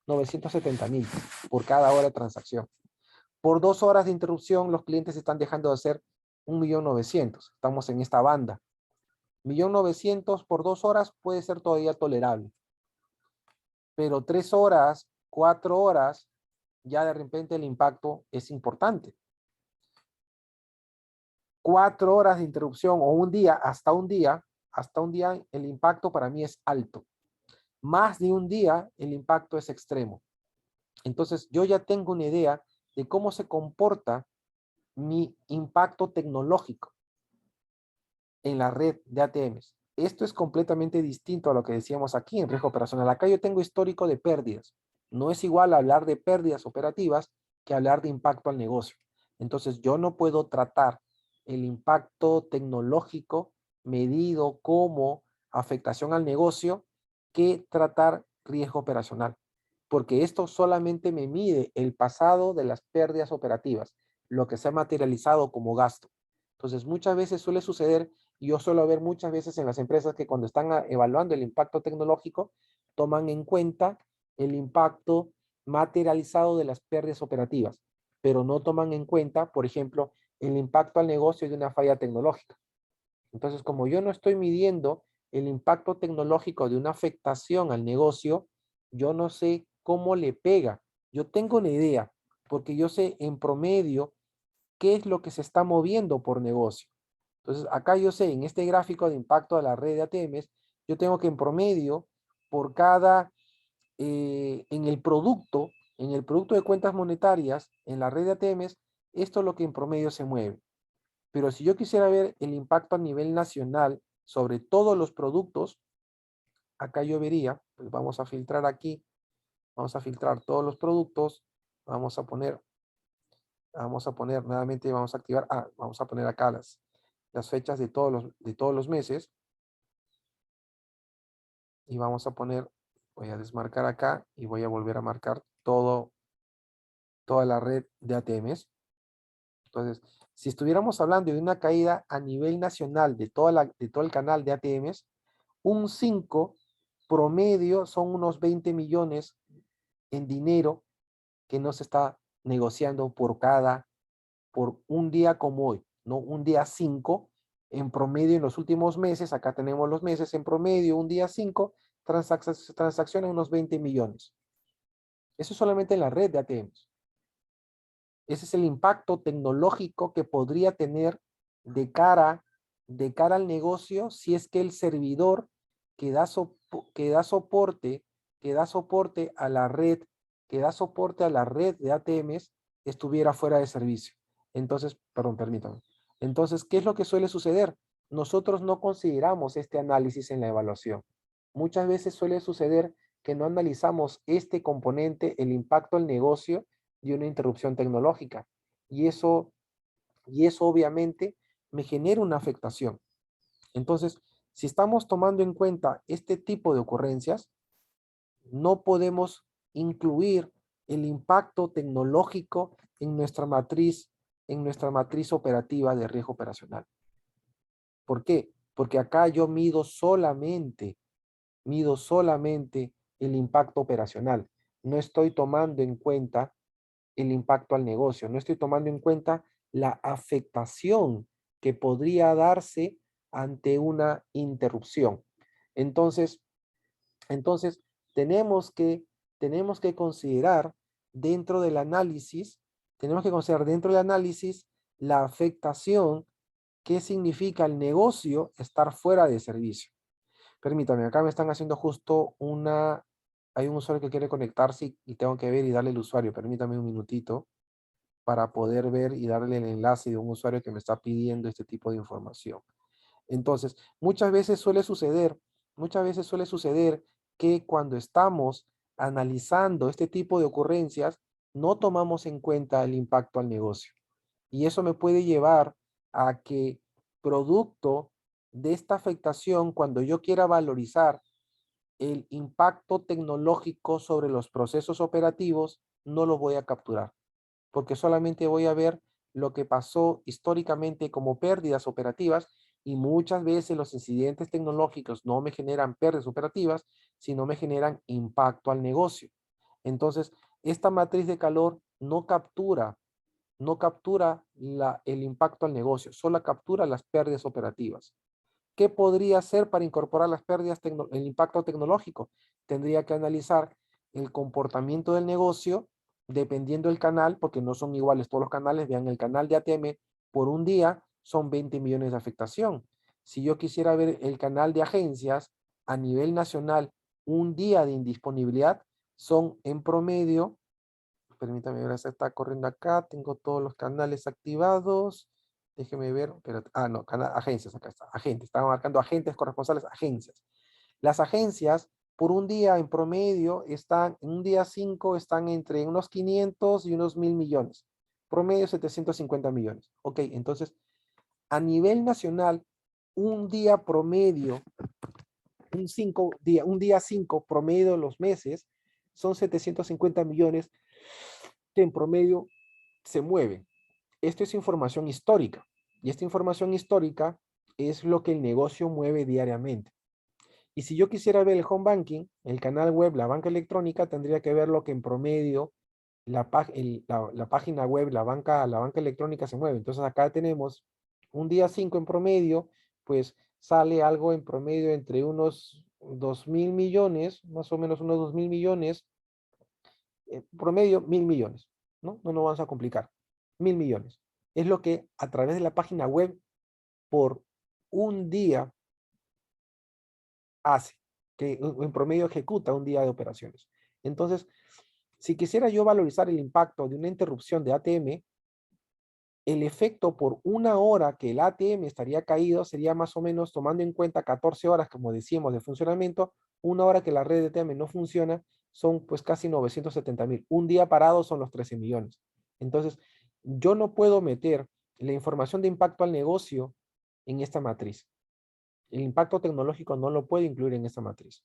970,000 por cada hora de transacción. Por 2 horas de interrupción, los clientes están dejando de hacer 1.900.000. Estamos en esta banda. 1.900.000 por 2 horas puede ser todavía tolerable. Pero 3 horas, 4 horas, ya de repente el impacto es importante. 4 horas de interrupción o un día, hasta un día, el impacto para mí es alto. Más de un día, el impacto es extremo. Entonces, yo ya tengo una idea de cómo se comporta mi impacto tecnológico en la red de ATMs. Esto es completamente distinto a lo que decíamos aquí en riesgo operacional. Acá yo tengo histórico de pérdidas. No es igual hablar de pérdidas operativas que hablar de impacto al negocio. Entonces, yo no puedo tratar el impacto tecnológico medido como afectación al negocio que tratar riesgo operacional, porque esto solamente me mide el pasado de las pérdidas operativas, lo que se ha materializado como gasto. Entonces, muchas veces suele suceder, y yo suelo ver muchas veces en las empresas que cuando están evaluando el impacto tecnológico, toman en cuenta el impacto materializado de las pérdidas operativas, pero no toman en cuenta, por ejemplo, el impacto al negocio de una falla tecnológica. Entonces, como yo no estoy midiendo el impacto tecnológico de una afectación al negocio, yo no sé cómo le pega. Yo tengo una idea, porque yo sé en promedio qué es lo que se está moviendo por negocio. Entonces, acá yo sé, en este gráfico de impacto de la red de ATMs, yo tengo que en promedio, por cada, en el producto de cuentas monetarias, en la red de ATMs, esto es lo que en promedio se mueve. Pero si yo quisiera ver el impacto a nivel nacional sobre todos los productos, acá yo vería, pues vamos a filtrar aquí, vamos a filtrar todos los productos, vamos a poner nuevamente, vamos a activar, vamos a poner acá las fechas de todos los meses y vamos a poner, voy a desmarcar acá y voy a volver a marcar toda la red de ATMs. Entonces, si estuviéramos hablando de una caída a nivel nacional de todo el canal de ATMs, un 5 promedio son unos 20 millones en dinero que no se está negociando por cada por un día como hoy, ¿no? Un día 5, en promedio en los últimos meses, acá tenemos los meses, en promedio un día 5, transacciona unos 20 millones. Eso es solamente en la red de ATMs. Ese es el impacto tecnológico que podría tener de cara, de cara al negocio si es que el servidor que da, que da soporte, que da soporte a la red, que da soporte a la red de ATMs estuviera fuera de servicio. Entonces, perdón, permítame. Entonces, ¿qué es lo que suele suceder? Nosotros no consideramos este análisis en la evaluación. Muchas veces suele suceder que no analizamos este componente, el impacto al negocio de una interrupción tecnológica. Y eso obviamente me genera una afectación. Entonces, si estamos tomando en cuenta este tipo de ocurrencias, no podemos incluir el impacto tecnológico en nuestra matriz operativa de riesgo operacional. ¿Por qué? Porque acá yo mido solamente el impacto operacional. No estoy tomando en cuenta el impacto al negocio. No estoy tomando en cuenta la afectación que podría darse ante una interrupción. Entonces, entonces tenemos que considerar dentro del análisis, la afectación que significa el negocio estar fuera de servicio. Permítame, acá me están haciendo justo hay un usuario que quiere conectarse y tengo que ver y darle el usuario. Permítame un minutito para poder ver y darle el enlace de un usuario que me está pidiendo este tipo de información. Entonces, muchas veces suele suceder que cuando estamos analizando este tipo de ocurrencias, no tomamos en cuenta el impacto al negocio. Y eso me puede llevar a que producto de esta afectación, cuando yo quiera valorizar el impacto tecnológico sobre los procesos operativos, no lo voy a capturar, porque solamente voy a ver lo que pasó históricamente como pérdidas operativas y muchas veces los incidentes tecnológicos no me generan pérdidas operativas, sino me generan impacto al negocio. Entonces, esta matriz de calor no captura el impacto al negocio, solo captura las pérdidas operativas. ¿Qué podría hacer para incorporar las pérdidas, el impacto tecnológico? Tendría que analizar el comportamiento del negocio dependiendo del canal, porque no son iguales todos los canales. Vean, el canal de ATM por un día son 20 millones de afectación. Si yo quisiera ver el canal de agencias a nivel nacional, un día de indisponibilidad son en promedio, permítame ver, se está corriendo acá, tengo todos los canales activados. Déjeme ver, pero, no, agencias, acá está, agentes, estaba marcando agentes corresponsales, agencias. Las agencias, por un día en promedio, en un día 5, están entre unos 500 y unos 1.000 millones. Promedio 750 millones. Ok, entonces, a nivel nacional, un día promedio, un día 5 promedio de los meses, son 750 millones que en promedio se mueven. Esto es información histórica y esta información histórica es lo que el negocio mueve diariamente. Y si yo quisiera ver el home banking, el canal web, la banca electrónica, tendría que ver lo que en promedio la página web, la banca electrónica se mueve. Entonces acá tenemos un día 5 en promedio, pues sale algo en promedio entre unos 2.000 millones, más o menos unos 2.000 millones, promedio 1.000 millones, ¿no? No nos vamos a complicar. 1.000 millones. Es lo que a través de la página web por un día hace, que en promedio ejecuta un día de operaciones. Entonces, si quisiera yo valorizar el impacto de una interrupción de ATM, el efecto por una hora que el ATM estaría caído sería más o menos, tomando en cuenta 14 horas, como decíamos, de funcionamiento, una hora que la red de ATM no funciona, son pues casi 970.000. Un día parado son los 13 millones. Entonces, yo no puedo meter la información de impacto al negocio en esta matriz. El impacto tecnológico no lo puedo incluir en esta matriz.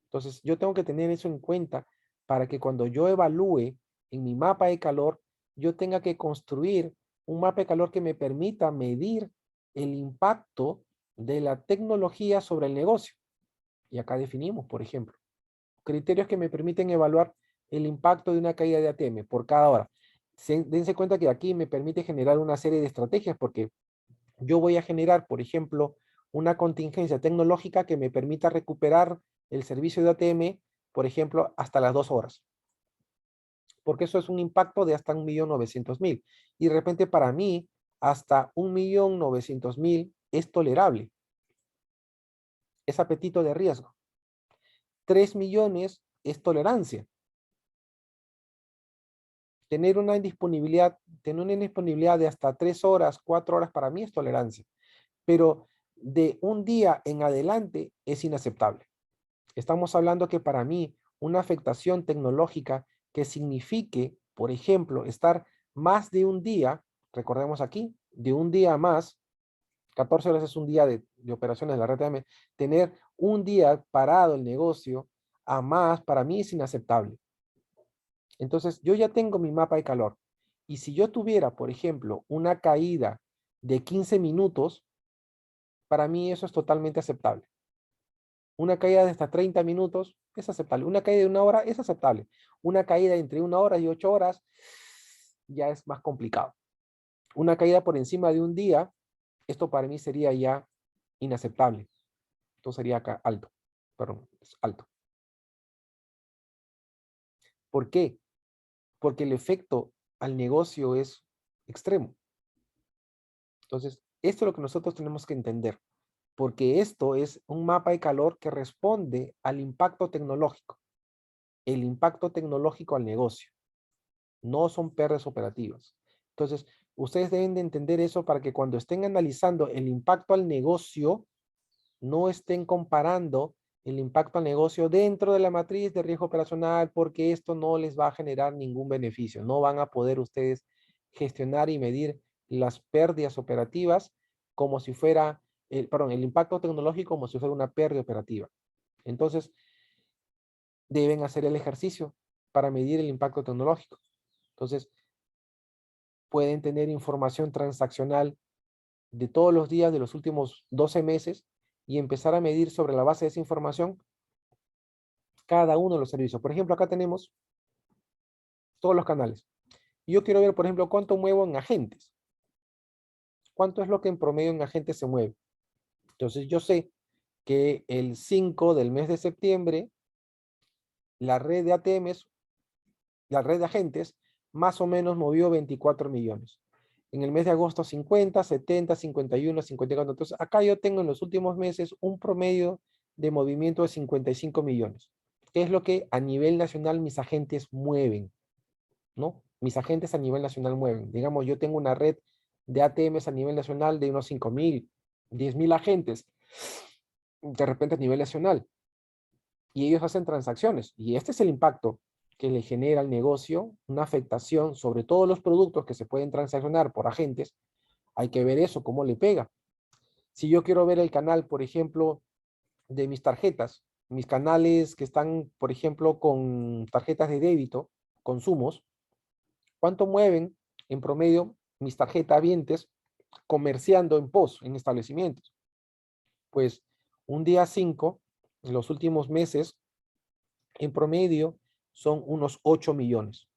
Entonces, yo tengo que tener eso en cuenta para que cuando yo evalúe en mi mapa de calor, yo tenga que construir un mapa de calor que me permita medir el impacto de la tecnología sobre el negocio. Y acá definimos, por ejemplo, criterios que me permiten evaluar el impacto de una caída de ATM por cada hora. Dense cuenta que aquí me permite generar una serie de estrategias porque yo voy a generar, por ejemplo, una contingencia tecnológica que me permita recuperar el servicio de ATM, por ejemplo, hasta las 2 horas. Porque eso es un impacto de hasta 1.900.000. Y de repente para mí, hasta 1.900.000 es tolerable. Es apetito de riesgo. 3 millones es tolerancia. Tener una indisponibilidad de hasta 3 horas, 4 horas para mí es tolerancia. Pero de un día en adelante es inaceptable. Estamos hablando que para mí una afectación tecnológica que signifique, por ejemplo, estar más de un día, recordemos aquí, de un día más, 14 horas es un día de operaciones de la red TM, tener un día parado el negocio a más, para mí es inaceptable. Entonces, yo ya tengo mi mapa de calor. Y si yo tuviera, por ejemplo, una caída de 15 minutos, para mí eso es totalmente aceptable. Una caída de hasta 30 minutos es aceptable. Una caída de 1 hora es aceptable. Una caída entre 1 hora y 8 horas ya es más complicado. Una caída por encima de un día, esto para mí sería ya inaceptable. Esto sería acá alto. Perdón, es alto. ¿Por qué? Porque el efecto al negocio es extremo. Entonces, esto es lo que nosotros tenemos que entender, porque esto es un mapa de calor que responde al impacto tecnológico, el impacto tecnológico al negocio. No son pérdidas operativas. Entonces, ustedes deben de entender eso para que cuando estén analizando el impacto al negocio, no estén comparando el impacto al negocio dentro de la matriz de riesgo operacional, porque esto no les va a generar ningún beneficio. No van a poder ustedes gestionar y medir las pérdidas operativas como si fuera, el impacto tecnológico como si fuera una pérdida operativa. Entonces, deben hacer el ejercicio para medir el impacto tecnológico. Entonces, pueden tener información transaccional de todos los días de los últimos 12 meses y empezar a medir sobre la base de esa información cada uno de los servicios. Por ejemplo, acá tenemos todos los canales. Yo quiero ver, por ejemplo, cuánto muevo en agentes. ¿Cuánto es lo que en promedio en agentes se mueve? Entonces yo sé que el 5 del mes de septiembre, la red de ATMs, la red de agentes, más o menos movió 24 millones. En el mes de agosto 50, 70, 51, 54. Entonces acá yo tengo en los últimos meses un promedio de movimiento de 55 millones. ¿Qué es lo que a nivel nacional mis agentes mueven? ¿No? Mis agentes a nivel nacional mueven. Digamos, yo tengo una red de ATMs a nivel nacional de unos 5.000, 10.000 agentes, de repente a nivel nacional. Y ellos hacen transacciones. Y este es el impacto que le genera al negocio, una afectación sobre todos los productos que se pueden transaccionar por agentes. Hay que ver eso, cómo le pega. Si yo quiero ver el canal, por ejemplo, de mis tarjetas, mis canales que están, por ejemplo, con tarjetas de débito, consumos, ¿cuánto mueven en promedio mis tarjetavientes comerciando en POS, en establecimientos? Pues un día 5, en los últimos meses, en promedio son unos 8 millones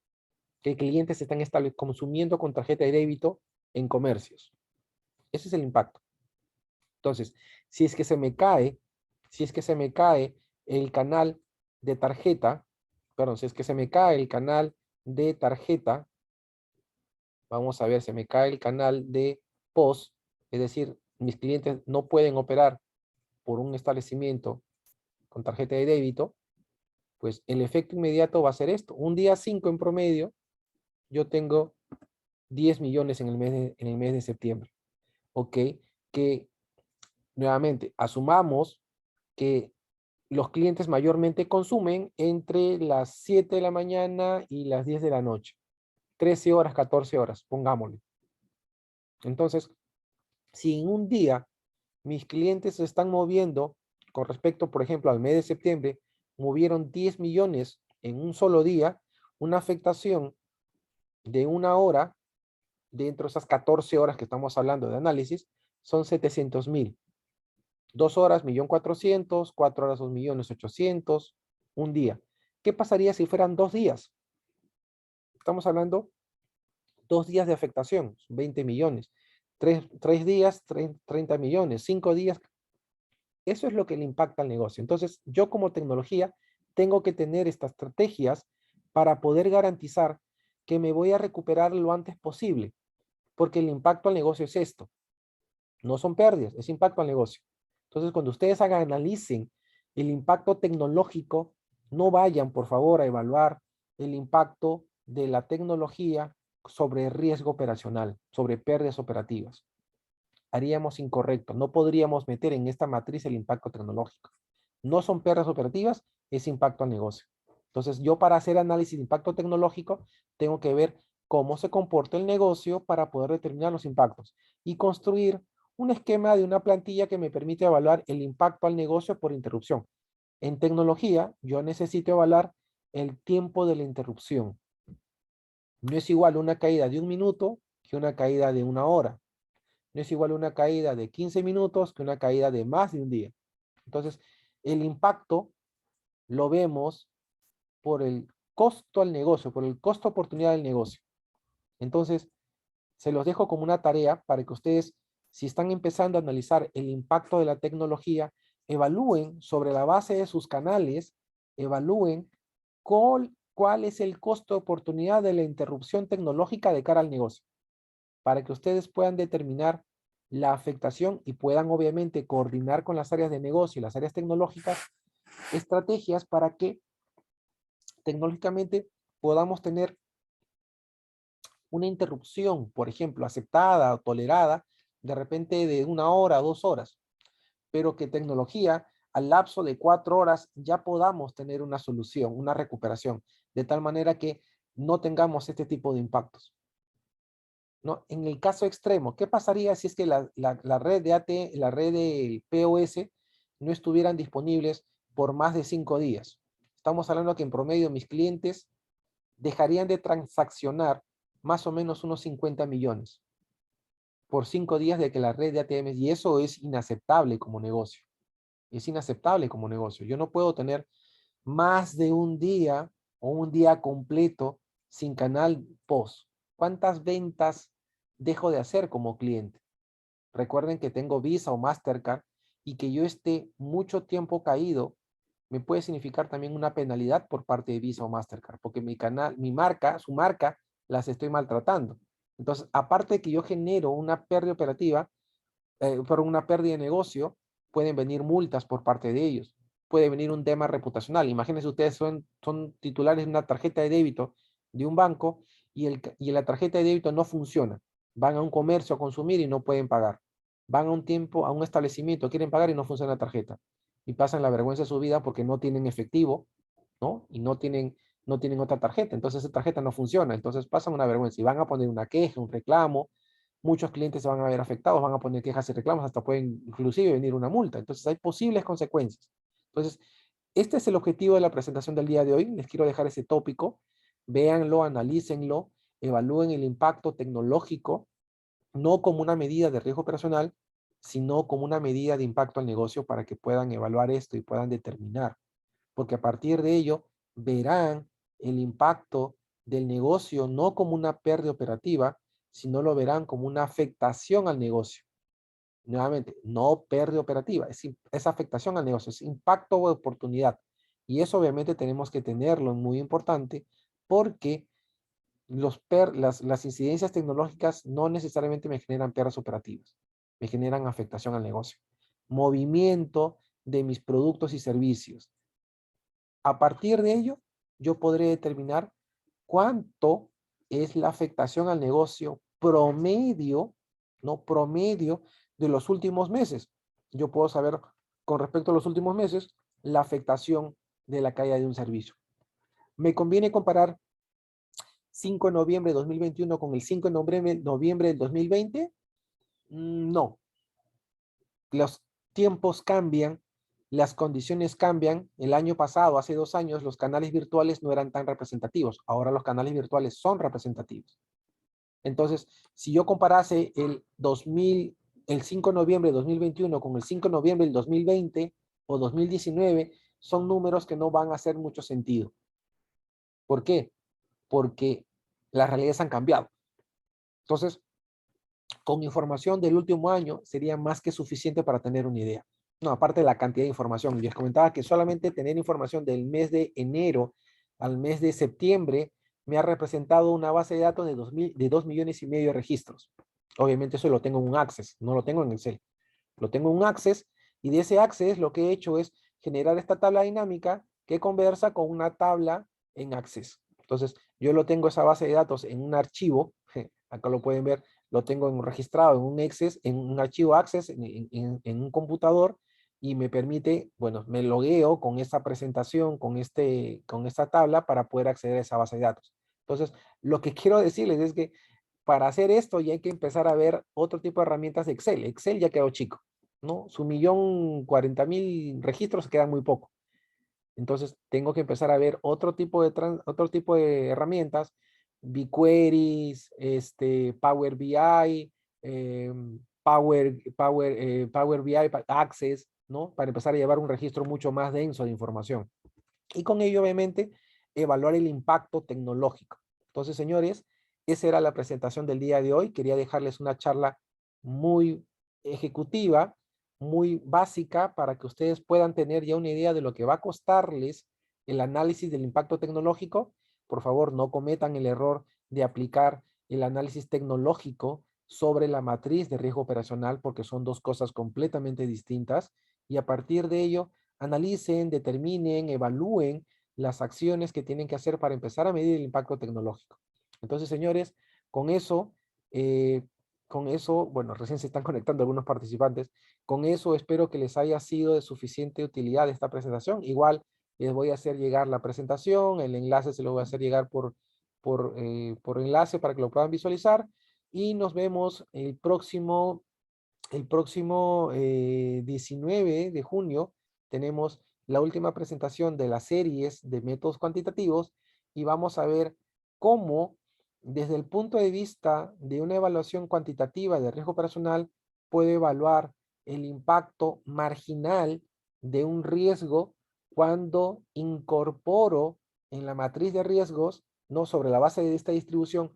que clientes están consumiendo con tarjeta de débito en comercios. Ese es el impacto. Entonces, si es que se me cae el canal de tarjeta, perdón, si es que se me cae el canal de tarjeta, vamos a ver, se me cae el canal de POS, es decir, mis clientes no pueden operar por un establecimiento con tarjeta de débito, pues el efecto inmediato va a ser esto. Un día 5 en promedio, yo tengo 10 millones en el mes de septiembre. ¿Ok? Que nuevamente asumamos que los clientes mayormente consumen entre las 7 de la mañana y las 10 de la noche. 13 horas, 14 horas, pongámosle. Entonces, si en un día mis clientes se están moviendo con respecto, por ejemplo, al mes de septiembre, movieron 10 millones en un solo día, una afectación de 1 hora, dentro de esas 14 horas que estamos hablando de análisis, son 700.000. 2 horas, 1.400.000, 4 horas, 2.800.000, un día. ¿Qué pasaría si fueran 2 días? Estamos hablando 2 días de afectación, 20 millones. 3 días, 30 millones. 5 días, eso es lo que le impacta al negocio. Entonces, yo como tecnología tengo que tener estas estrategias para poder garantizar que me voy a recuperar lo antes posible, porque el impacto al negocio es esto. No son pérdidas, es impacto al negocio. Entonces, cuando ustedes analicen el impacto tecnológico, no vayan, por favor, a evaluar el impacto de la tecnología sobre riesgo operacional, sobre pérdidas operativas. Haríamos incorrecto. No podríamos meter en esta matriz el impacto tecnológico. No son pérdidas operativas, es impacto al negocio. Entonces, yo para hacer análisis de impacto tecnológico, tengo que ver cómo se comporta el negocio para poder determinar los impactos y construir un esquema de una plantilla que me permite evaluar el impacto al negocio por interrupción. En tecnología, yo necesito evaluar el tiempo de la interrupción. No es igual una caída de 1 minuto que una caída de 1 hora. No es igual una caída de 15 minutos que una caída de más de un día. Entonces, el impacto lo vemos por el costo al negocio, por el costo oportunidad del negocio. Entonces, se los dejo como una tarea para que ustedes, si están empezando a analizar el impacto de la tecnología, evalúen sobre la base de sus canales, evalúen cuál es el costo de oportunidad de la interrupción tecnológica de cara al negocio, para que ustedes puedan determinar la afectación y puedan obviamente coordinar con las áreas de negocio y las áreas tecnológicas estrategias para que tecnológicamente podamos tener una interrupción, por ejemplo, aceptada o tolerada, de repente de 1 hora, 2 horas, pero que tecnología al lapso de 4 horas ya podamos tener una solución, una recuperación, de tal manera que no tengamos este tipo de impactos. ¿No? En el caso extremo, ¿qué pasaría si es que la red de AT, la red de POS no estuvieran disponibles por más de 5 días? Estamos hablando que en promedio mis clientes dejarían de transaccionar más o menos unos 50 millones por 5 días de que la red de ATMs, y eso es inaceptable como negocio. Es inaceptable como negocio. Yo no puedo tener más de un día o un día completo sin canal POS. ¿Cuántas ventas dejo de hacer como cliente? Recuerden que tengo Visa o Mastercard y que yo esté mucho tiempo caído me puede significar también una penalidad por parte de Visa o Mastercard, porque mi canal, mi marca, su marca, las estoy maltratando. Entonces, aparte de que yo genero una pérdida operativa, por una pérdida de negocio, pueden venir multas por parte de ellos. Puede venir un tema reputacional. Imagínense ustedes son titulares de una tarjeta de débito de un banco y la tarjeta de débito no funciona. Van a un comercio a consumir y no pueden pagar. Van a un establecimiento, quieren pagar y no funciona la tarjeta. Y pasan la vergüenza de su vida porque no tienen efectivo, ¿no? Y no tienen otra tarjeta. Entonces esa tarjeta no funciona. Entonces pasan una vergüenza y van a poner una queja, un reclamo. Muchos clientes se van a ver afectados, van a poner quejas y reclamos, hasta pueden inclusive venir una multa. Entonces hay posibles consecuencias. Entonces, este es el objetivo de la presentación del día de hoy. Les quiero dejar ese tópico. Véanlo, analícenlo, evalúen el impacto tecnológico, no como una medida de riesgo operacional, sino como una medida de impacto al negocio para que puedan evaluar esto y puedan determinar. Porque a partir de ello verán el impacto del negocio no como una pérdida operativa, sino lo verán como una afectación al negocio. Nuevamente, no pérdida operativa, es afectación al negocio, es impacto o oportunidad. Y eso obviamente tenemos que tenerlo muy importante porque las incidencias tecnológicas no necesariamente me generan pérdidas operativas, me generan afectación al negocio. Movimiento de mis productos y servicios. A partir de ello, yo podré determinar cuánto es la afectación al negocio promedio, no promedio de los últimos meses. Yo puedo saber con respecto a los últimos meses la afectación de la caída de un servicio. ¿Me conviene comparar 5 de noviembre de 2021 con el 5 de noviembre del 2020? No. Los tiempos cambian, las condiciones cambian. El año pasado, hace 2 años, los canales virtuales no eran tan representativos. Ahora los canales virtuales son representativos. Entonces, si yo comparase el 5 de noviembre de 2021 con el 5 de noviembre del 2020 o 2019, son números que no van a hacer mucho sentido. ¿Por qué? Porque las realidades han cambiado. Entonces, con información del último año sería más que suficiente para tener una idea. No, aparte de la cantidad de información. Les comentaba que solamente tener información del mes de enero al mes de septiembre me ha representado una base de datos de 2 millones y medio de registros. Obviamente eso lo tengo en un Access, no lo tengo en Excel. Lo tengo en un Access y de ese Access lo que he hecho es generar esta tabla dinámica que conversa con una tabla en Access. Entonces, yo lo tengo esa base de datos en un archivo, acá lo pueden ver, lo tengo registrado en un Access, en un archivo Access, en un computador, y me permite, bueno, me logueo con esta presentación, con esta tabla para poder acceder a esa base de datos. Entonces, lo que quiero decirles es que para hacer esto ya hay que empezar a ver otro tipo de herramientas de Excel. Excel ya quedó chico, ¿no? Su 1.040.000 registros quedan muy poco. Entonces tengo que empezar a ver otro tipo de herramientas, BigQueries, Power BI, Power BI Access, ¿no? Para empezar a llevar un registro mucho más denso de información. Y con ello, obviamente, evaluar el impacto tecnológico. Entonces, señores, esa era la presentación del día de hoy. Quería dejarles una charla muy ejecutiva, muy básica, para que ustedes puedan tener ya una idea de lo que va a costarles el análisis del impacto tecnológico. Por favor, no cometan el error de aplicar el análisis tecnológico sobre la matriz de riesgo operacional, porque son dos cosas completamente distintas. Y a partir de ello, analicen, determinen, evalúen las acciones que tienen que hacer para empezar a medir el impacto tecnológico. Entonces, señores, con eso, eh, bueno, recién se están conectando algunos participantes. Con eso espero que les haya sido de suficiente utilidad esta presentación. Igual les voy a hacer llegar la presentación, el enlace se lo voy a hacer llegar por enlace para que lo puedan visualizar. Y nos vemos el próximo 19 de junio. Tenemos la última presentación de las series de métodos cuantitativos y vamos a ver cómo, desde el punto de vista de una evaluación cuantitativa de riesgo operacional, puedo evaluar el impacto marginal de un riesgo cuando incorporo en la matriz de riesgos, no sobre la base de esta distribución,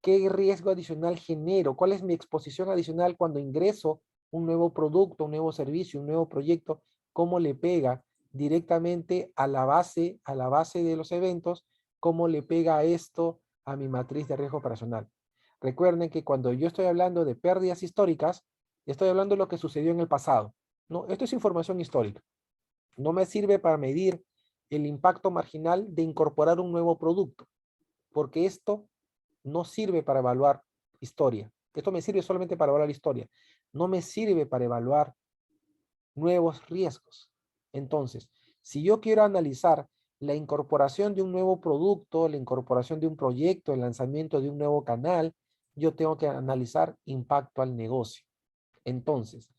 qué riesgo adicional genero, cuál es mi exposición adicional cuando ingreso un nuevo producto, un nuevo servicio, un nuevo proyecto, cómo le pega directamente a la base de los eventos, cómo le pega esto a mi matriz de riesgo operacional. Recuerden que cuando yo estoy hablando de pérdidas históricas, estoy hablando de lo que sucedió en el pasado. No, esto es información histórica. No me sirve para medir el impacto marginal de incorporar un nuevo producto, porque esto no sirve para evaluar historia. Esto me sirve solamente para evaluar historia. No me sirve para evaluar nuevos riesgos. Entonces, si yo quiero analizar la incorporación de un nuevo producto, la incorporación de un proyecto, el lanzamiento de un nuevo canal, yo tengo que analizar impacto al negocio. Entonces,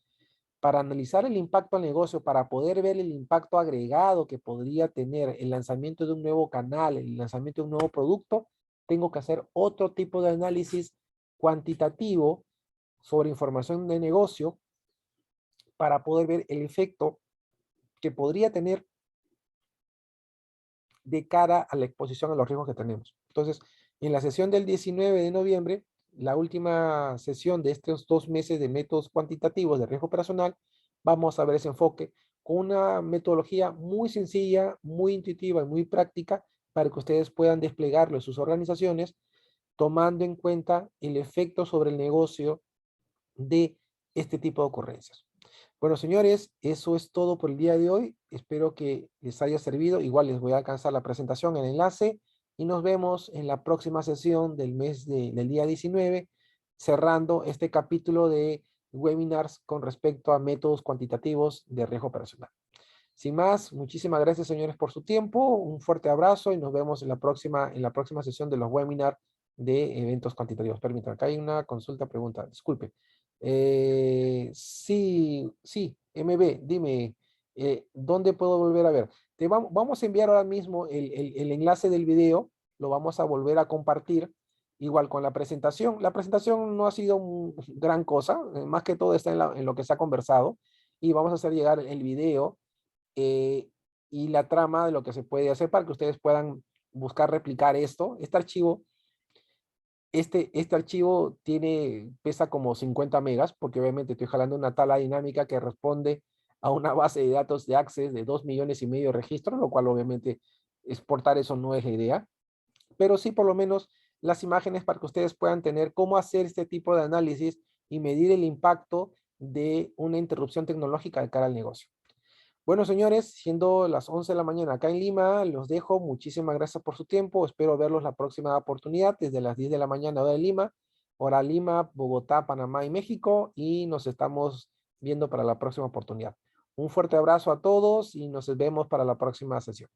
para analizar el impacto al negocio, para poder ver el impacto agregado que podría tener el lanzamiento de un nuevo canal, el lanzamiento de un nuevo producto, tengo que hacer otro tipo de análisis cuantitativo sobre información de negocio para poder ver el efecto que podría tener de cara a la exposición a los riesgos que tenemos. Entonces, en la sesión del 19 de noviembre, la última sesión de estos 2 meses de métodos cuantitativos de riesgo operacional, vamos a ver ese enfoque con una metodología muy sencilla, muy intuitiva y muy práctica para que ustedes puedan desplegarlo en sus organizaciones, tomando en cuenta el efecto sobre el negocio de este tipo de ocurrencias. Bueno, señores, eso es todo por el día de hoy. Espero que les haya servido. Igual les voy a alcanzar la presentación, el enlace, y nos vemos en la próxima sesión del día 19, cerrando este capítulo de webinars con respecto a métodos cuantitativos de riesgo operacional. Sin más, muchísimas gracias, señores, por su tiempo. Un fuerte abrazo y nos vemos en la próxima sesión de los webinars de eventos cuantitativos. Permítanme, acá hay una consulta, pregunta. Disculpe. Sí, sí, MB, dime, ¿dónde puedo volver a ver? Vamos a enviar ahora mismo el enlace del video, lo vamos a volver a compartir, igual con la presentación. La presentación no ha sido gran cosa, más que todo está en lo que se ha conversado, y vamos a hacer llegar el video eh, y la trama de lo que se puede hacer para que ustedes puedan buscar replicar esto. Este archivo Este archivo pesa como 50 megas, porque obviamente estoy jalando una tabla dinámica que responde a una base de datos de Access de 2,5 millones de registros, lo cual obviamente exportar eso no es la idea, pero sí por lo menos las imágenes para que ustedes puedan tener cómo hacer este tipo de análisis y medir el impacto de una interrupción tecnológica de cara al negocio. Bueno, señores, siendo las 11 de la mañana acá en Lima, los dejo. Muchísimas gracias por su tiempo. Espero verlos la próxima oportunidad desde las 10 de la mañana hora de Lima, hora Lima, Bogotá, Panamá y México. Y nos estamos viendo para la próxima oportunidad. Un fuerte abrazo a todos y nos vemos para la próxima sesión.